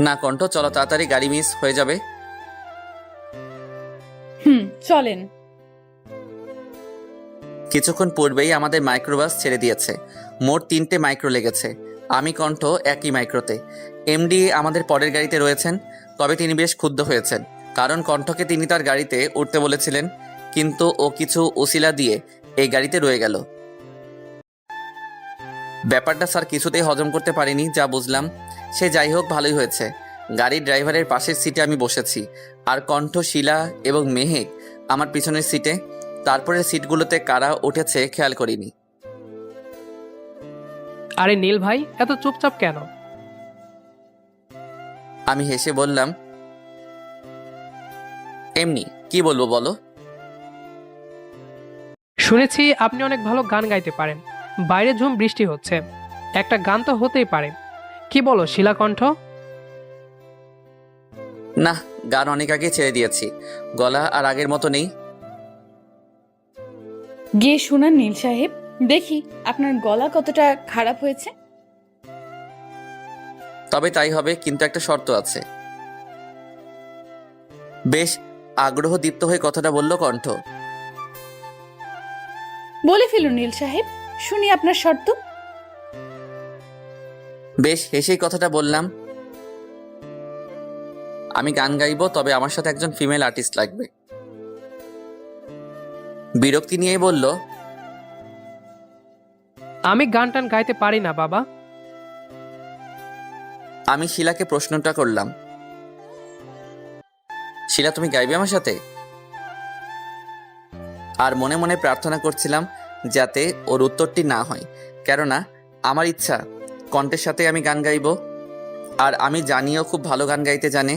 না কণ্ঠ, চলো তাড়াতাড়ি, গাড়ি মিস হয়ে যাবে। চলেন। কিছুক্ষণ পূর্বেই আমাদের মাইক্রোবাস ছেড়ে দিয়েছে। মোট 3টে মাইক্রো লেগেছে। আমি কণ্ঠ একই মাইক্রোতে। এমডি আমাদের পরের গাড়িতে রয়েছেন। তবে তিনি বেশ ক্ষুব্ধ হয়েছেন, কারণ কণ্ঠকে তিনি তার গাড়িতে উঠতে বলেছিলেন, কিন্তু ও কিছু উসিলা দিয়ে এই গাড়িতে রয়ে গেল। ব্যাপারটা স্যার কিছুতেই হজম করতে পারিনি, যা বুঝলাম। সে যাই হোক, ভালোই হয়েছে। গাড়ির ড্রাইভারের পাশের সিটে আমি বসেছি, আর কণ্ঠ, শিলা এবং মেহেক আমার পিছনের সিটে। তারপরের সিটগুলোতে কারা উঠেছে খেয়াল করিনি। আরে নীল ভাই, এত চুপচাপ কেন? আমি হেসে বললাম, এমনি। কি বলবো বলো? শুনেছি আপনি অনেক ভালো গান গাইতে পারেন। বাইরে ঝুম বৃষ্টি হচ্ছে, একটা গান তো হতেই পারে। কি বলো শিলাকণ্ঠ? না, গান অনেক আগে ছেড়ে দিয়েছি। গলা আর আগের মতো নেই। গিয়ে শুনান নীল সাহেব, দেখি আপনার গলা কতটা খারাপ হয়েছে। তবে তাই হবে, কিন্তু একটা শর্ত আছে। বেশ আগ্রহ দীপ্ত হয়ে কথাটা বলল কণ্ঠ। বলে ফেলুন নীল সাহেব, শুনি আপনার শর্ত। বেশ হেসেই কথাটা বললাম, আমি গান গাইবো, তবে আমার সাথে একজন ফিমেল আর্টিস্ট লাগবে। বিরক্তি নিয়েই বলল, আমি গান টান গাইতে পারি না বাবা। আমি শিলাকে প্রশ্নটা করলাম, শিলা তুমি গাইবে আমার সাথে? আর মনে মনে প্রার্থনা করছিলাম যাতে ওর উত্তরটি না হয়, কেননা আমার ইচ্ছা কণ্ঠের সাথে আমি গান গাইবো। আর আমি জানিও খুব ভালো গান গাইতে জানে।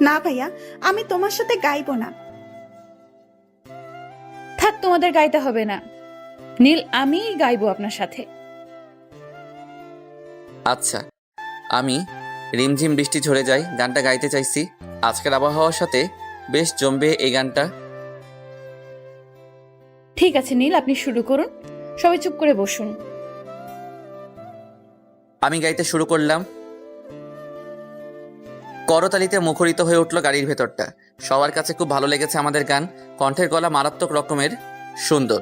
না ভাইয়া, আমি তোমার সাথে গাইবো না। থাক, তোমাদের গাইতে হবে না। নীল, আমি গাইবো আপনার সাথে। আচ্ছা, আমি রিমঝিম বৃষ্টি ঝরে যায় গানটা গাইতে চাইছি। আজকের আবহাওয়ার সাথে বেশ জমবে এই গানটা। ঠিক আছে নীল, আপনি শুরু করুন। সবাই চুপ করে বসুন। আমি গাইতে শুরু করলাম। করতালিতে মুখরিত হয়ে উঠল গাড়ির ভেতরটা। সবার কাছে খুব ভালো লেগেছে আমাদের গান। কণ্ঠের গলা মারাত্মক রকমের সুন্দর।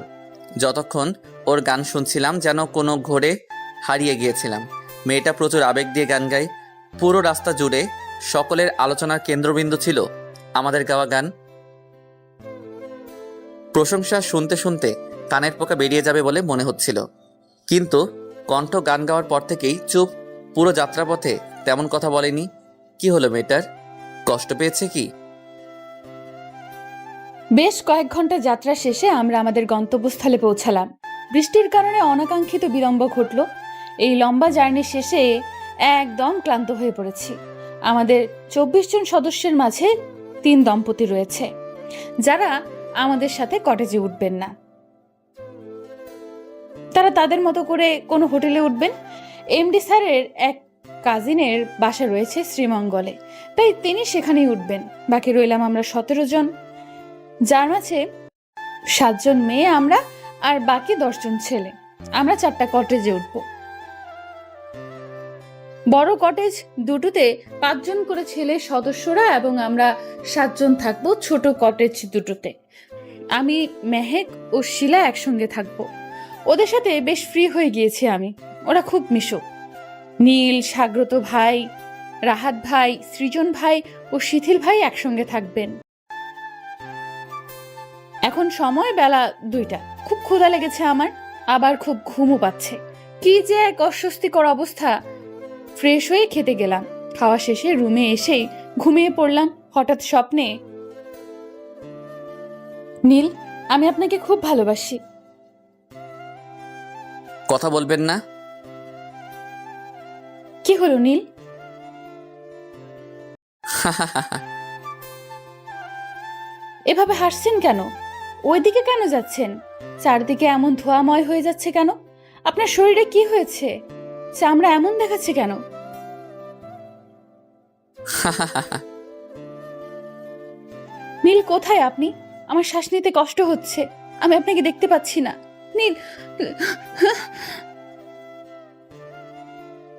যতক্ষণ ওর গান শুনছিলাম যেন কোনো ঘোরে হারিয়ে গিয়েছিলাম। মেয়েটা প্রচুর আবেগ দিয়ে গান গায়। পুরো রাস্তা জুড়ে সকলের আলোচনার কেন্দ্রবিন্দু ছিল আমাদের গাওয়া গান। প্রশংসা শুনতে শুনতে কানের পোকা বেরিয়ে যাবে বলে মনে হচ্ছিল, কিন্তু কণ্ঠ গান গাওয়ার পর থেকেই চুপ। পুরো যাত্রাপথে তেমন কথা বলেনি। কি হলো মেয়েটার? কষ্ট পেয়েছে কি? বেশ কয়েক ঘন্টা যাত্রা শেষে আমরা আমাদের গন্তব্যস্থলে পৌঁছালাম। বৃষ্টির কারণে অনাকাঙ্ক্ষিত বিলম্ব ঘটল। এই লম্বা জার্নি শেষে একদম ক্লান্ত হয়ে পড়েছি। আমাদের 24 জন সদস্যের মাঝে 3 দম্পতি রয়েছে, যারা আমাদের সাথে কটেজে উঠবেন না। তারা তাদের মতো করে কোনো হোটেলে উঠবেন। এমডি স্যারের এক কাজিনের বাসা রয়েছে শ্রীমঙ্গলে, তাই তিনি সেখানেই উঠবেন। বাকি রইলাম আমরা 17 জন, যার মাঝে 7 জন মেয়ে আমরা, আর বাকি 10 জন ছেলে। আমরা 4টা কটেজে উঠব। বড় কটেজ দুটোতে 5 জন করে ছেলে সদস্যরা এবং আমরা 7 জন থাকবো ছোট কটেজ দুটোতে। আমি, মেহেক ও শিলা একসঙ্গে থাকবো। ওদের সাথে বেশ ফ্রি হয়ে গিয়েছি আমি, ওরা খুব মিশুক। নীল, সাগ্রত ভাই, রাহাত ভাই, সৃজন ভাই ও শিথিল ভাই একসঙ্গে থাকবেন। এখন সময় বেলা 2টা, খুব ক্ষুধা লেগেছে আমার, আবার খুব ঘুমও পাচ্ছে। কি যে এক অস্বস্তিকর অবস্থা। ফ্রেশ হয়ে খেতে গেলাম। খাওয়া শেষে রুমে এসেই ঘুমিয়ে পড়লাম। হঠাৎ স্বপ্নে, নীল, আমি আপনাকে খুব ভালোবাসি। কথা বলবেন না? কি হলো নীল? এভাবে হাসছেন কেন? ওইদিকে কেন যাচ্ছেন? চারদিকে এমন ধোঁয়াময় হয়ে যাচ্ছে কেন? আপনার শরীরে কি হয়েছে? চামড়া এমন দেখাচ্ছে কেন? নীল, কোথায় আপনি? আমার শ্বাস নিতে কষ্ট হচ্ছে, আমি আপনাকে দেখতে পাচ্ছি না। নীল।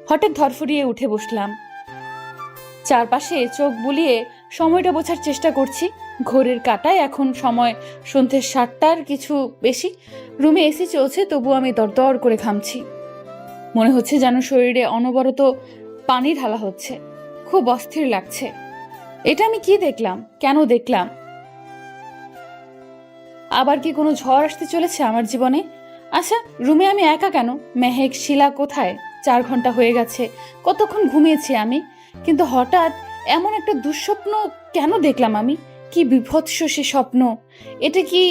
হঠাৎ ধরফরিয়ে উঠে বসলাম। চারপাশে চোখ বুলিয়ে সময়টা বোঝার চেষ্টা করছি। ঘড়ির কাঁটায় এখন সময় সন্ধ্যে 7টার কিছু বেশি। রুমে এসি চলছে, তবু আমি দরদর করে ঘামছি। মনে হচ্ছে যেন শরীরে অনবরত পানি ঢালা হচ্ছে। খুব অস্থির লাগছে। এটা আমি কি দেখলাম? কেন দেখলাম? আবার কি কোনো ঝড় আসতে চলেছে আমার জীবনে? আচ্ছা, রুমে আমি একা কেন? মেহেক, শিলা কোথায়? 4 ঘন্টা হয়ে গেছে, কতক্ষণ ঘুমিয়েছি আমি। কিন্তু হঠাৎ এমন একটা দুঃস্বপ্ন কেন দেখলাম আমি? কি বিভৎস সে স্বপ্ন! এটা কি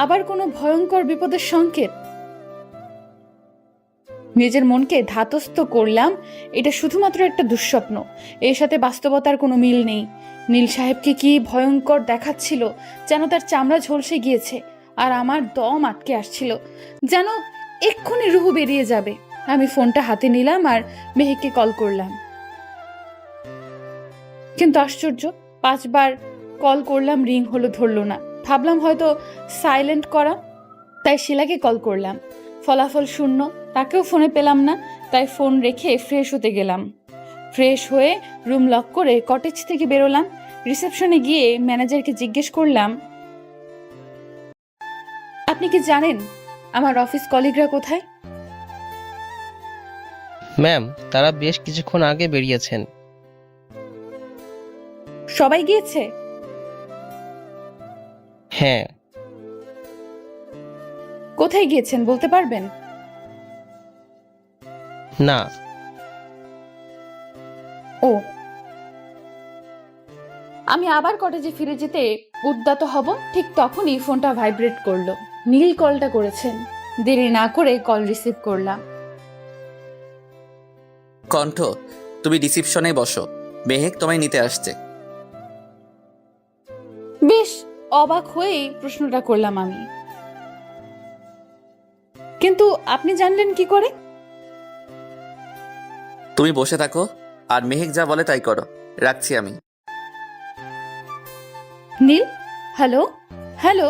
আবার কোনো ভয়ঙ্কর বিপদের সংকেত? নিজের মনকে ধাতস্থ করলাম, এটা শুধুমাত্র একটা দুঃস্বপ্ন, এর সাথে বাস্তবতার কোনো মিল নেই। নীল সাহেবকে কি ভয়ঙ্কর দেখাচ্ছিল, যেন তার চামড়া ঝলসে গিয়েছে আর আমার দম আটকে আসছিল, যেন এক্ষুনি রুহু বেরিয়ে যাবে। আমি ফোনটা হাতে নিলাম আর মেহেককে কল করলাম। কিন্তু আশ্চর্য, 5 বার কল করলাম, রিং হলো, ধরলো না। ভাবলাম হয়তো সাইলেন্ট করা, তাই শিলাকে কল করলাম। ফলাফল শূন্য, তাকেও ফোনে পেলাম না। তাই ফোন রেখে ফ্রেশ হতে গেলাম। ফ্রেশ হয়ে রুম লক করে কটেজ থেকে বেরোলাম। রিসেপশনে গিয়ে ম্যানেজারকে জিজ্ঞেস করলাম, আপনি কি জানেন আমার অফিস কলিগরা কোথায়? ম্যাম, তারা বেশ কিছুক্ষণ আগে বেরিয়েছেন। সবাই গিয়েছে? হ্যাঁ। কোথায় গিয়েছেন বলতে পারবেন? না। ও। আমি আবার কটেজে ফিরে যেতে উদ্যত হব, ঠিক তখনই ফোনটা ভাইব্রেট করলো। নীল কলটা করেছেন। দেরি না করে কল রিসিভ করলাম। কণ্ঠ, তুমি রিসিপশনে বসো, মেহেক তোমায় নিতে আসছে। বেশ অবাক হয়েই প্রশ্নটা করলাম আমি। কিন্তু আপনি জানলেন কি করে? তুমি বসে থাকো আর মেহেক যা বলে তাই করো। রাখছি আমি। নীল, হ্যালো হ্যালো।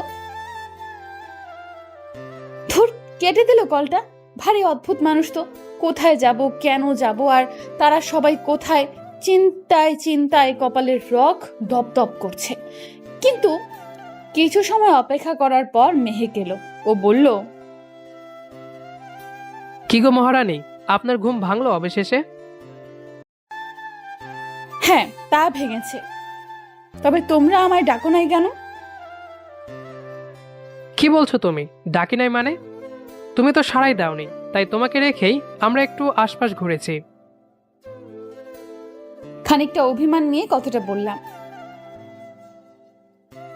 ধুর, কেটে দিল কলটা। ভারী অদ্ভুত মানুষ তো। কোথায় যাব, কেন যাব, আর তারা সবাই কোথায়? চিন্তায় চিন্তায় কপালের রগ দপদপ করছে। কিন্তু কিছু সময় অপেক্ষা করার পর মেহেক এলো। ও বলল, কি গো মহারানী, আপনার ঘুম ভাঙলো অবশেষে? হ্যাঁ, তা ভেঙেছে। তবে তোমরা আমায় ডাকো নাই কেন? কি বলছো তুমি? ডাকি নাই মানে? তুমি তো সাড়াই দাওনি, তাই তোমাকে রেখেই আমরা একটু আশপাশ ঘুরেছি। খানিকটা অভিমান নিয়ে কথাটা বললাম।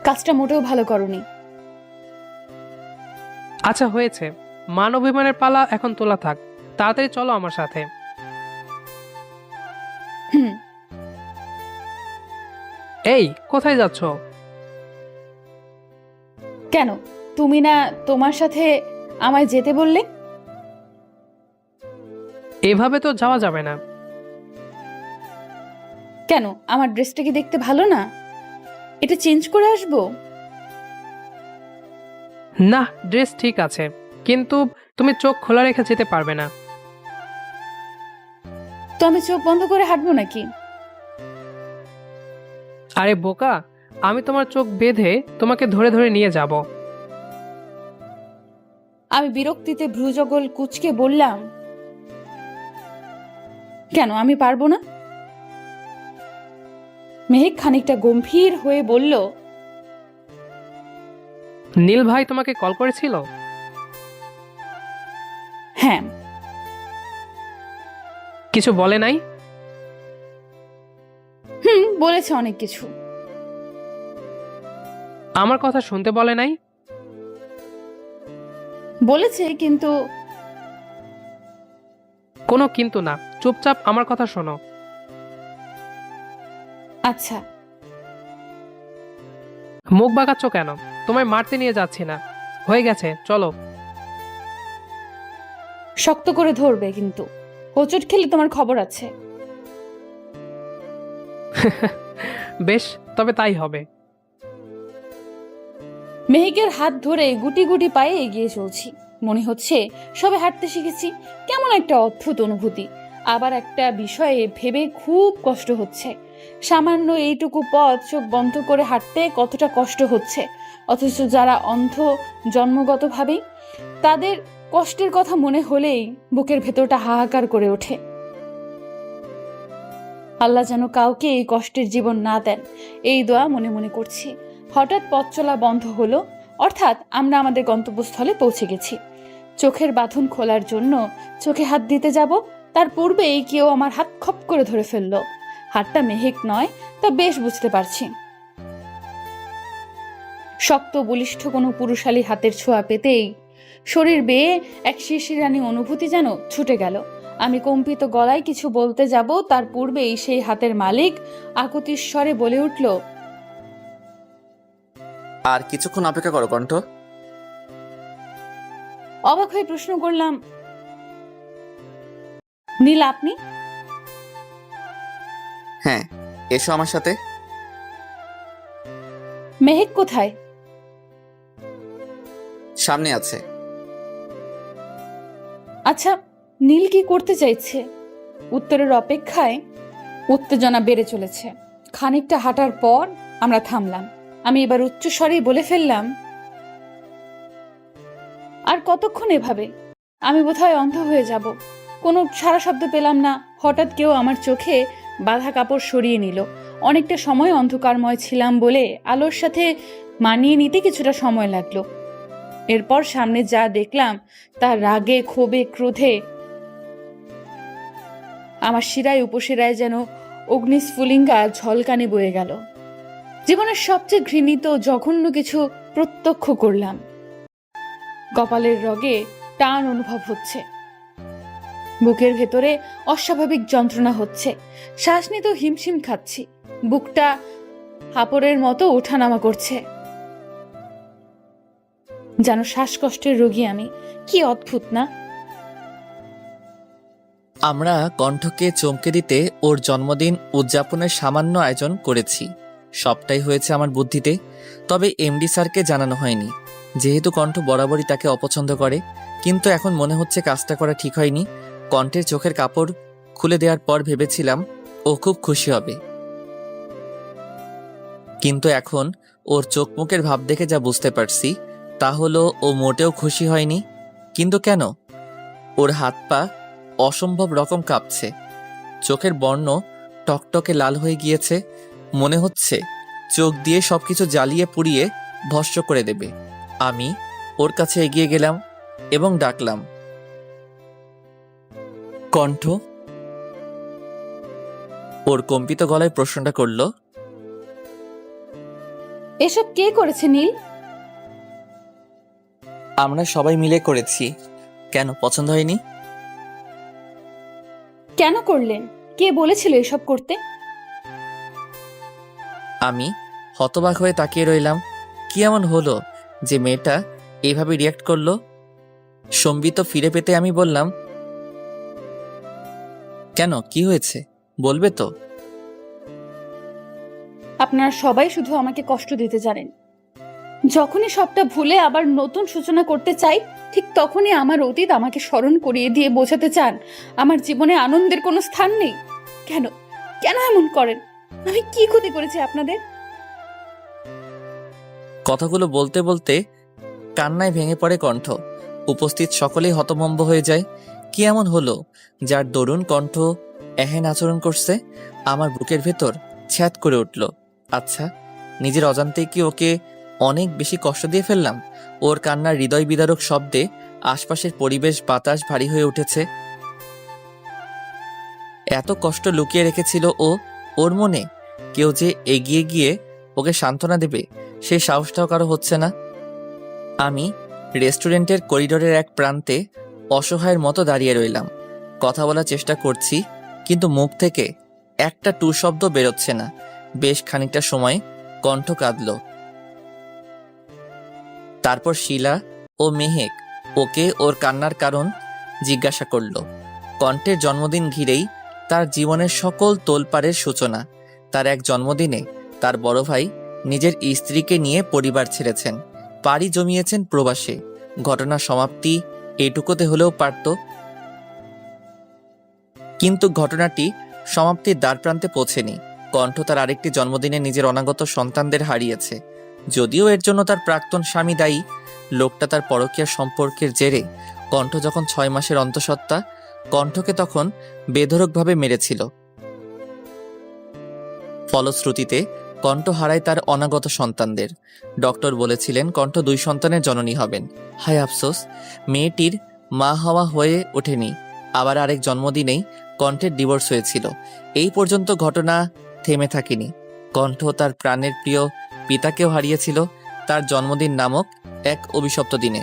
কাজটা মোটেও ভালো করনি। আচ্ছা হয়েছে, মান অভিমানের পালা এখন তোলা থাক। তাড়াতাড়ি চলো আমার সাথে। হুম। এই, কোথায় যাচ্ছ? কেন, তুমি না তোমার সাথে আমায় যেতে বললে? এভাবে তো যাওয়া যাবে না। কেন, আমার ড্রেসটা কি দেখতে ভালো না? এটা চেঞ্জ করে আসবো? না, ড্রেস ঠিক আছে, কিন্তু তুমি চোখ খোলা রেখে যেতে পারবে না। তো আমি চোখ বন্ধ করে হাঁটবো নাকি? আরে বোকা, আমি তোমার চোখ বেঁধে তোমাকে ধরে ধরে নিয়ে যাব। আমি বিরক্তিতে ভ্রুজগল কুঁচকে বললাম, কেন আমি পারবো না? মেহেক খানিকটা গম্ভীর হয়ে বলল, নীল ভাই তোমাকে কল করেছিল? হ্যাঁ। কিছু বলে নাই? বলেছে অনেক কিছু। আমার কথা শুনতে বলে নাই? বলেছে, কিন্তু কোনো কিন্তু না, চুপচাপ আমার কথা শোনো। আচ্ছা। মুখ বাঁকাচ্ছ কেন? তোমায় মারতে নিয়ে যাচ্ছি না, হয়ে গেছে, চলো। শক্ত করে ধরবে কিন্তু, হোঁচট খেলে তোমার খবর আছে। বেশ, তবে তাই হবে। মেহেকের হাত ধরে গুটি গুটি পায়ে এগিয়ে চলছি। মনে হচ্ছে সবে হাঁটতে শিখেছি। কেমন একটা অদ্ভুত অনুভূতি। আবার একটা বিষয়ে ভেবে খুব কষ্ট হচ্ছে। সামান্য এইটুকু পথ চোখ বন্ধ করে হাঁটতে কতটা কষ্ট হচ্ছে, অথচ যারা অন্ধ জন্মগতভাবেই, তাদের কষ্টের কথা মনে হলেই বুকের ভেতরটা হাহাকার করে ওঠে। আল্লাহ যেন কাউকে এই কষ্টের জীবন না দেন, এই দোয়া মনে মনে করছি। হঠাৎ পথ চলা বন্ধ হলো, অর্থাৎ আমরা আমাদের গন্তব্যস্থলে পৌঁছে গেছি। চোখের বাঁধন খোলার জন্য চোখে হাত দিতে যাব, তার পূর্বেই কেউ আমার হাত খপ করে ধরে ফেললো। হাতটা মেহেক নয়, তা বেশ বুঝতে পারছি। শক্ত বলিষ্ঠ কোনো পুরুষালী হাতের ছোঁয়া পেতেই শরীর বেয়ে এক শিরশিরানি অনুভূতি যেন ছুটে গেল। আমি কম্পিত গলায় কিছু বলতে যাব, তার পূর্বেই সেই হাতের মালিক আকুতির স্বরে বলে উঠল, আর কিছুক্ষণ অপেক্ষা করো কণ্ঠ। অবাক হয়ে প্রশ্ন করলাম, নীল আপনি? হ্যাঁ, এসো আমার সাথে। মেহেক কোথায়? সামনে আছে। আচ্ছা, নীল কি করতে চাইছে? উত্তরের অপেক্ষায় উত্তেজনা বেড়ে চলেছে। খানিকটা হাঁটার পর আমরা থামলাম। আমি এবার উচ্চস্বরেই বলে ফেললাম, আর কতক্ষণ এভাবে? আমি বোধহয় অন্ধ হয়ে যাব। কোনো সারা শব্দ পেলাম না। হঠাৎ কেউ আমার চোখে বাঁধা কাপড় সরিয়ে নিল। অনেকটা সময় অন্ধকারময় ছিলাম বলে আলোর সাথে মানিয়ে নিতে কিছুটা সময় লাগলো। এরপর সামনে যা দেখলাম তা রাগে, ক্ষোভে, ক্রোধে আমার শিরায় উপশিরায় যেন অগ্নিস্ফুলিঙ্গা ঝলকানি বয়ে গেল। জীবনের সবচেয়ে ঘৃণিত জঘন্য কিছু প্রত্যক্ষ করলাম। কপালের রগে টান অনুভব হচ্ছে, বুকের ভেতরে অস্বাভাবিক যন্ত্রণা হচ্ছে, শ্বাস নিতেও হিমশিম খাচ্ছি, বুকটা হাঁপড়ের মতো ওঠানামা করছে, যেন শ্বাসকষ্টের রোগী আমি। কি অদ্ভুত না? আমরা কণ্ঠকে চমকে দিতে ওর জন্মদিন উদযাপনের সামান্য আয়োজন করেছি। সবটাই হয়েছে আমার বুদ্ধিতে, তবে এমডি স্যারকে জানানো হয়নি, যেহেতু কণ্ঠ বরাবরই তাকে অপছন্দ করে। কিন্তু এখন মনে হচ্ছে কাজটা করা ঠিক হয়নি। কণ্ঠের চোখের কাপড় খুলে দেওয়ার পর ভেবেছিলাম ও খুব খুশি হবে, কিন্তু এখন ওর চোখ মুখের ভাব দেখে যা বুঝতে পারছি তা হলো ও মোটেও খুশি হয়নি। কিন্তু কেন? ওর হাত পা অসম্ভব রকম কাঁপছে, চোখের বর্ণ টকটকে লাল হয়ে গিয়েছে, মনে হচ্ছে চোখ দিয়ে সবকিছু জ্বালিয়ে পুড়িয়ে ভস্ম করে দেবে। আমি ওর কাছে এগিয়ে গেলাম এবং ডাকলাম, কণ্ঠ। ওর কম্পিত গলায় প্রশ্নটা করলো, এসব কে করেছে নীল? আমরা সবাই মিলে করেছি। কেন, পছন্দ হয়নি? কেন করলেন? কে বলেছিল এসব করতে? আমি হতবাক হয়ে তাকিয়ে রইলাম। কি এমন হলো যে মেয়েটা এইভাবে রিয়াক্ট করলো? সম্বিত ফিরে পেতে আমি বললাম, কেন, কি হয়েছে, বলবে তো? আপনারা সবাই শুধু আমাকে কষ্ট দিতে জানেন। যখনই সবটা ভুলে আবার নতুন সূচনা করতে চাই, ঠিক তখনই আমার অতীত আমাকে স্মরণ করিয়ে দিয়ে বোঝাতে চান আমার জীবনে আনন্দের কোনো স্থান নেই। কেন কেন এমন করেন? আমি কি ক্ষতি করেছি আপনাদের? কথাগুলো বলতে বলতে কান্নায় ভেঙে পড়ে কণ্ঠ। উপস্থিত সকলেই হতভম্ব হয়ে যায়। কি এমন হলো যার দরুন কণ্ঠ এহেন আচরণ করছে? আমার বুকের ভেতর ছ্যাদ করে উঠল। আচ্ছা, নিজের অজান্তেই কি ওকে অনেক বেশি কষ্ট দিয়ে ফেললাম? ওর কান্নার হৃদয় বিদারক শব্দে আশপাশের পরিবেশ বাতাস ভারী হয়ে উঠেছে। এত কষ্ট লুকিয়ে রেখেছিল ও ওর মনে। কেউ যে এগিয়ে গিয়ে ওকে সান্ত্বনা দেবে সেই সাহসটাও কারো হচ্ছে না। আমি রেস্টুরেন্টের করিডোরের এক প্রান্তে অসহায়ের মতো দাঁড়িয়ে রইলাম। কথা বলার চেষ্টা করছি, কিন্তু মুখ থেকে একটা টু শব্দ বেরোচ্ছে না। বেশ খানিকটা সময় কণ্ঠ কাঁদল। তারপর শিলা ও মেহেক ওকে ওর কান্নার কারণ জিজ্ঞাসা করল। কণ্ঠের জন্মদিন ঘিরেই তার জীবনের সকল তোলপাড়ের সূচনা। তার এক জন্মদিনে তার বড় ভাই নিজের স্ত্রীকে নিয়ে পরিবার ছেড়েছেন, পাড়ি জমিয়েছেন প্রবাসে। ঘটনার সমাপ্তি এটুকুতে হলেও পারত, কিন্তু ঘটনাটি সমাপ্তির দ্বারপ্রান্তে পৌঁছেনি। কণ্ঠ তার আরেকটি জন্মদিনে নিজের অনাগত সন্তানদের হারিয়েছে। যদিও এর জন্য তার প্রাক্তন স্বামী দায়ী। লোকটা তার পরকীয়া সম্পর্কের জেরে কণ্ঠ যখন 6 মাসের অন্তঃসত্ত্বা, কণ্ঠকে তখন বেধড়কভাবে মেরেছিল। ফলশ্রুতিতে কণ্ঠ হারায় তার অনাগত সন্তানদের। ডক্টর বলেছিলেন কণ্ঠ 2 সন্তানের জননী হবেন। হায় আফসোস, মেয়েটির মা হওয়া হয়ে ওঠেনি। আবার আরেক জন্মদিনেই কণ্ঠের ডিভোর্স হয়েছিল। এই পর্যন্ত ঘটনা থেমে থাকেনি। কণ্ঠ তার প্রাণের প্রিয় পিতাকেও হারিয়েছিল তার জন্মদিন নামক এক অভিশপ্ত দিনে।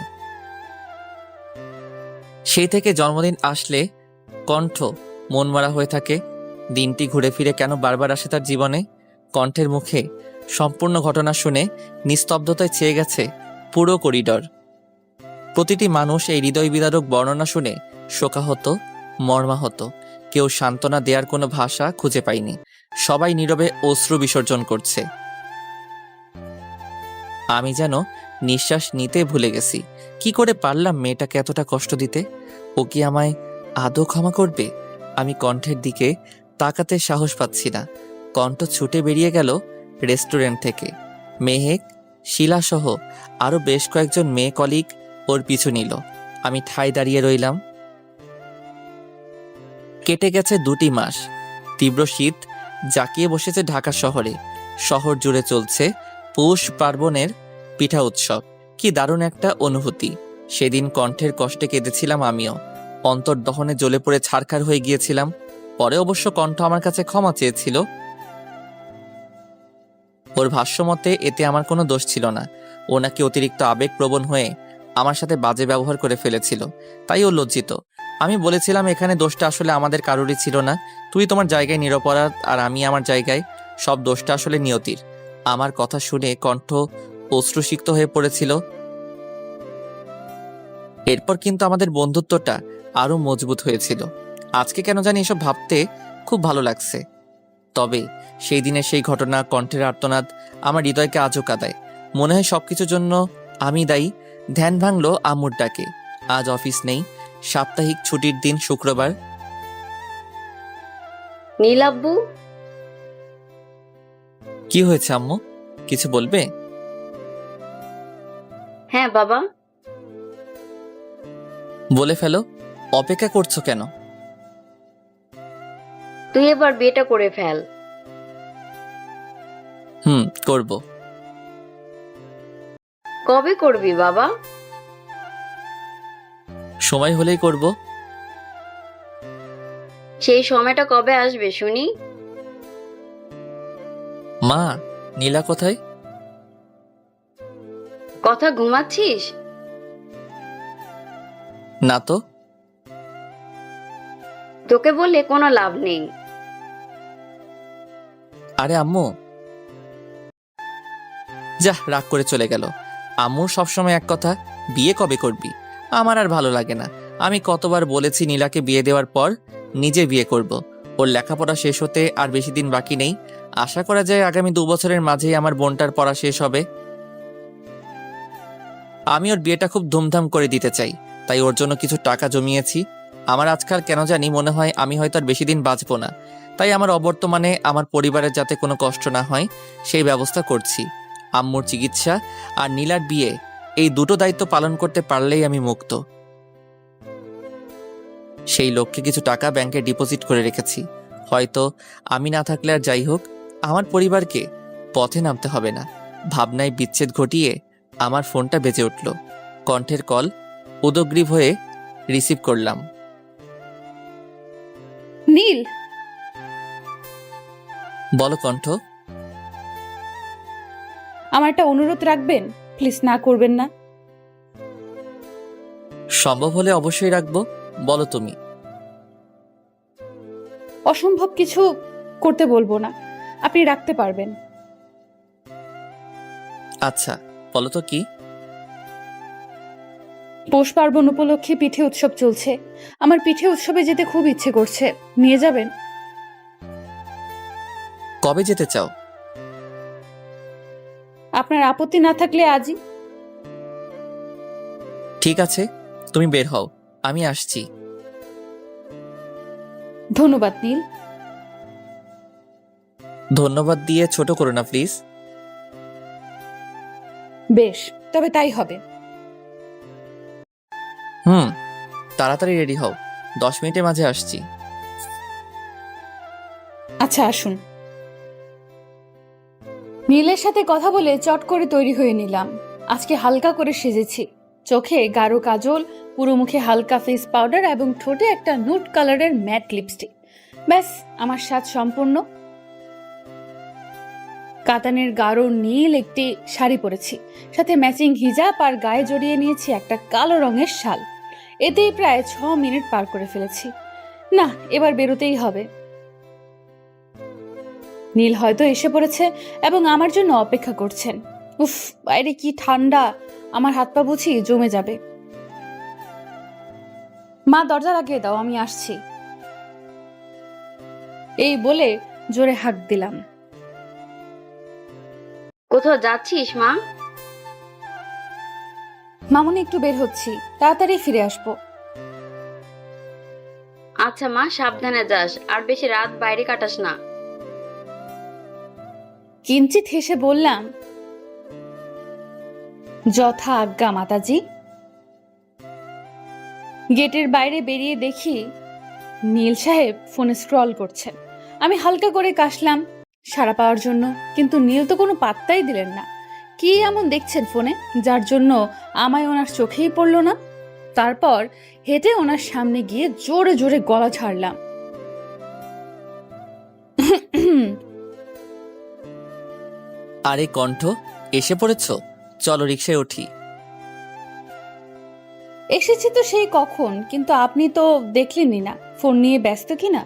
সেই থেকে জন্মদিন আসলে কণ্ঠ মনমরা হয়ে থাকে। দিনটি ঘুরে ফিরে কেন বারবার আসে তার জীবনে? কণ্ঠের মুখে সম্পূর্ণ ঘটনা শুনে নিস্তব্ধতায় ছেয়ে গেছে পুরো করিডর। প্রতিটি মানুষ এই হৃদয় বিদারক বর্ণনা শুনে শোকাহত, মর্মাহত। কেউ সান্ত্বনা দেওয়ার কোনো ভাষা খুঁজে পায়নি। সবাই নীরবে অশ্রু বিসর্জন করছে। আমি যেন নিঃশ্বাস নিতে ভুলে গেছি। কি করে পারলাম মেয়েটাকে এতটা কষ্ট দিতে? ও কি আমায় আদৌ ক্ষমা করবে? আমি কণ্ঠের দিকে তাকাতে সাহস পাচ্ছি না। কণ্ঠ ছুটে বেরিয়ে গেল রেস্টুরেন্ট থেকে। মেহেক, শিলা সহ আরো বেশ কয়েকজন মেয়ে কলিগ ওর পিছু নিল। আমি ঠায় দাঁড়িয়ে রইলাম। কেটে গেছে 2টি মাস। তীব্র শীত জাঁকিয়ে বসেছে ঢাকা শহরে। শহর জুড়ে চলছে পৌষ পার্বণের পিঠা উৎসব। কি দারুণ একটা অনুভূতি। সেদিন কণ্ঠের কষ্টে কেঁদেছিলাম আমিও। অন্তর্দহনে জ্বলে পড়ে ছারখার হয়ে গিয়েছিলাম। পরে অবশ্য কণ্ঠ আমার কাছে ক্ষমা চেয়েছিল। ওর ভাষ্যমতে এতে আমার কোনো দোষ ছিল না। ও নাকি অতিরিক্ত আবেগপ্রবণ হয়ে আমার সাথে বাজে ব্যবহার করে ফেলেছিল, তাই ও লজ্জিত। আমি বলেছিলাম এখানে দোষটা আসলে আমাদের কারোরই ছিল না। তুই তোমার জায়গায় নিরপরাধ আর আমি আমার জায়গায়। সব দোষটা আসলে নিয়তির। আমার কথা শুনে কণ্ঠ অশ্রুসিক্ত হয়ে পড়েছিল। এরপর কিন্তু আমাদের বন্ধুত্বটা আরো মজবুত হয়েছিল। আজকে কেন জানি এসব ভাবতে খুব ভালো লাগছে। তবে সেই দিনের সেই ঘটনা, কণ্ঠের আর্তনাদ আমার হৃদয়কে আজও কাঁদায়। মনে হয় সবকিছুর জন্য আমি দায়ী। ধ্যান ভাঙলো আম্মুর ডাকে। আজ অফিস নেই, সাপ্তাহিক ছুটির দিন শুক্রবার। নীলাব্বু, কি হয়েছে আম্মু? কিছু বলবে? হ্যাঁ বাবা। বলে ফেলো। অপেক্ষা করছো কেন? তুই এবার বিয়েটা করে ফেল। করব। কবে করবি বাবা? সময় হলেই করব। সেই সময়টা কবে আসবে শুনি? মা, নীলা কোথায়? কথা ঘুমাচ্ছিস? না তো। তোকে বলে কোনো লাভ নেই। আরে আম্মু, যা, রাগ করে চলে গেল। আম্মুর সবসময় এক কথা, বিয়ে কবে করবি? আমার আর ভালো লাগে না। আমি কতবার বলেছি নীলাকে বিয়ে দেওয়ার পর নিজে বিয়ে করব। ওর লেখাপড়া শেষ হতে আর বেশি দিন বাকি নেই। আশা করা যায় আগামী 2 বছরের মাঝেই আমার বোনটার পড়া শেষ হবে। আমি ওর বিয়েটা খুব ধুমধাম করে দিতে চাই, তাই ওর জন্য কিছু টাকা জমিয়েছি। আমার আজকাল কেন জানি মনে হয় আমি হয়তো আর বেশি দিন বাঁচবো না, তাই আমার অবর্তমানে আমার পরিবারের যাতে কোনো কষ্ট না হয় সেই ব্যবস্থা করছি। আম্মুর চিকিৎসা আর নীলার বিয়ে, এই দুটো দায়িত্ব পালন করতে পারলেই আমি মুক্ত। সেই লক্ষ্যে কিছু টাকা ব্যাংকে ডিপোজিট করে রেখেছি। হয়তো আমি না থাকলে আর যাই হোক, আমার পরিবারকে পথে নামতে হবে না। ভাবনায় বিচ্ছেদ ঘটিয়ে আমার ফোনটা বেজে উঠল। কণ্ঠের কল। উদগ্রীব হয়ে রিসিভ করলাম। নীল, বলো কণ্ঠ। আমার একটা অনুরোধ রাখবেন? প্লিজ, না করবেন না। সম্ভব হলে অবশ্যই রাখবো, বলো তুমি। অসম্ভব কিছু করতে বলবো না, আপনি রাখতে পারবেন। আচ্ছা, বলো তো কি। পৌষ পার্বণ উপলক্ষে পিঠে উৎসব চলছে। আমার পিঠে উৎসবে যেতে খুব ইচ্ছে করছে, নিয়ে যাবেন? কবে যেতে চাও? আপনার আপত্তি না থাকলে আজই। ঠিক আছে, তুমি বের হও, আমি আসছি। ধন্যবাদ নীল। ধন্যবাদ দিয়ে ছোট করো না প্লিজ। বেশ, তবে তাই হবে। তাড়াতাড়ি রেডি হও, 10 মিনিটের মাঝে আসছি। আচ্ছা, আসুন। নীলের সাথে কথা বলে চট করে তৈরি হয়ে নিলাম। আজকে হালকা করে সেজেছি। চোখে গাঢ় কাজল, পুরো মুখে হালকা ফেস পাউডার এবং ঠোঁটে একটা নুট কালারের ম্যাট লিপস্টিক। ব্যাস, আমার সাজ সম্পূর্ণ। কাতানের গাঢ় নীল একটি শাড়ি পরেছি, সাথে ম্যাচিং হিজাব, আর গায়ে জড়িয়ে নিয়েছি একটা কালো রঙের শাল। এতেই প্রায় 6 মিনিট পার করে ফেলেছি। না, এবার বেরোতেই হবে। নীল হয়তো এসে পড়েছে এবং আমার জন্য অপেক্ষা করছেন। উফ, বাইরে কি ঠান্ডা, আমার হাত পা বুঝি জমে যাবে। মা, দরজা লাগিয়ে দাও, আমি আসছি। এই বলে জোরে হাঁক দিলাম। কোথাও যাচ্ছিস মা? মামুনি, একটু বের হচ্ছি, তাড়াতাড়ি ফিরে আসবো। আচ্ছা মা, সাবধানে যাস, আর বেশি রাত বাইরে কাটাস না। কিঞ্চিত হেসে বললাম, যথা আজ্ঞা মাতাজি। গেটের বাইরে বেরিয়ে দেখি নীল সাহেব ফোনে স্ক্রল করছেন। আমি হালকা করে কাশলাম সাড়া পাওয়ার জন্য, কিন্তু নীল তো কোনো পাত্তাই দিলেন না। কি এমন দেখছেন ফোনে যার জন্য আমায় ওনার চোখেই পড়লো না? তারপর হেঁটে ওনার সামনে গিয়ে জোরে জোরে গলা ছাড়লাম। আরে কণ্ঠ, এসে পড়েছো, চলো রিক্সায় উঠি। এসেছি তো সেই কখন, কিন্তু আপনি তো দেখলেনই না ফোন নিয়ে ব্যস্ত কিনা।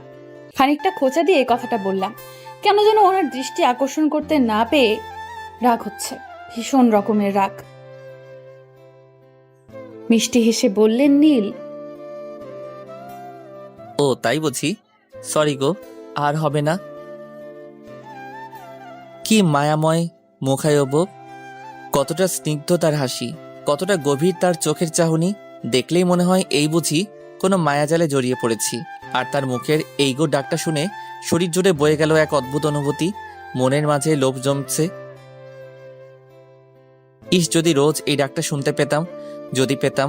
খানিকটা খোঁচা দিয়ে কথাটা বললাম। কেন যেন ওনার দৃষ্টি আকর্ষণ করতে না পেয়ে রাগ হচ্ছে, ভীষণ রকমের রাগ। মিষ্টি হেসে বললেন নীল, ও তাই বুঝি, সরি গো, আর হবে না। কি মায়াময় মুখায়ব, কতটা স্নিগ্ধ তার হাসি, কতটা গভীর তার চোখের চাহনি। দেখলেই মনে হয় এই বুঝি কোনো মায়াজালে জড়িয়ে পড়েছি। আর তার মুখের এই গো ডাকটা শুনে শরীর জুড়ে বয়ে গেল এক অদ্ভুত অনুভূতি। মনের মাঝে লোভ জমছে। ইস, যদি রোজ এই ডাকটা শুনতে পেতাম, যদি পেতাম।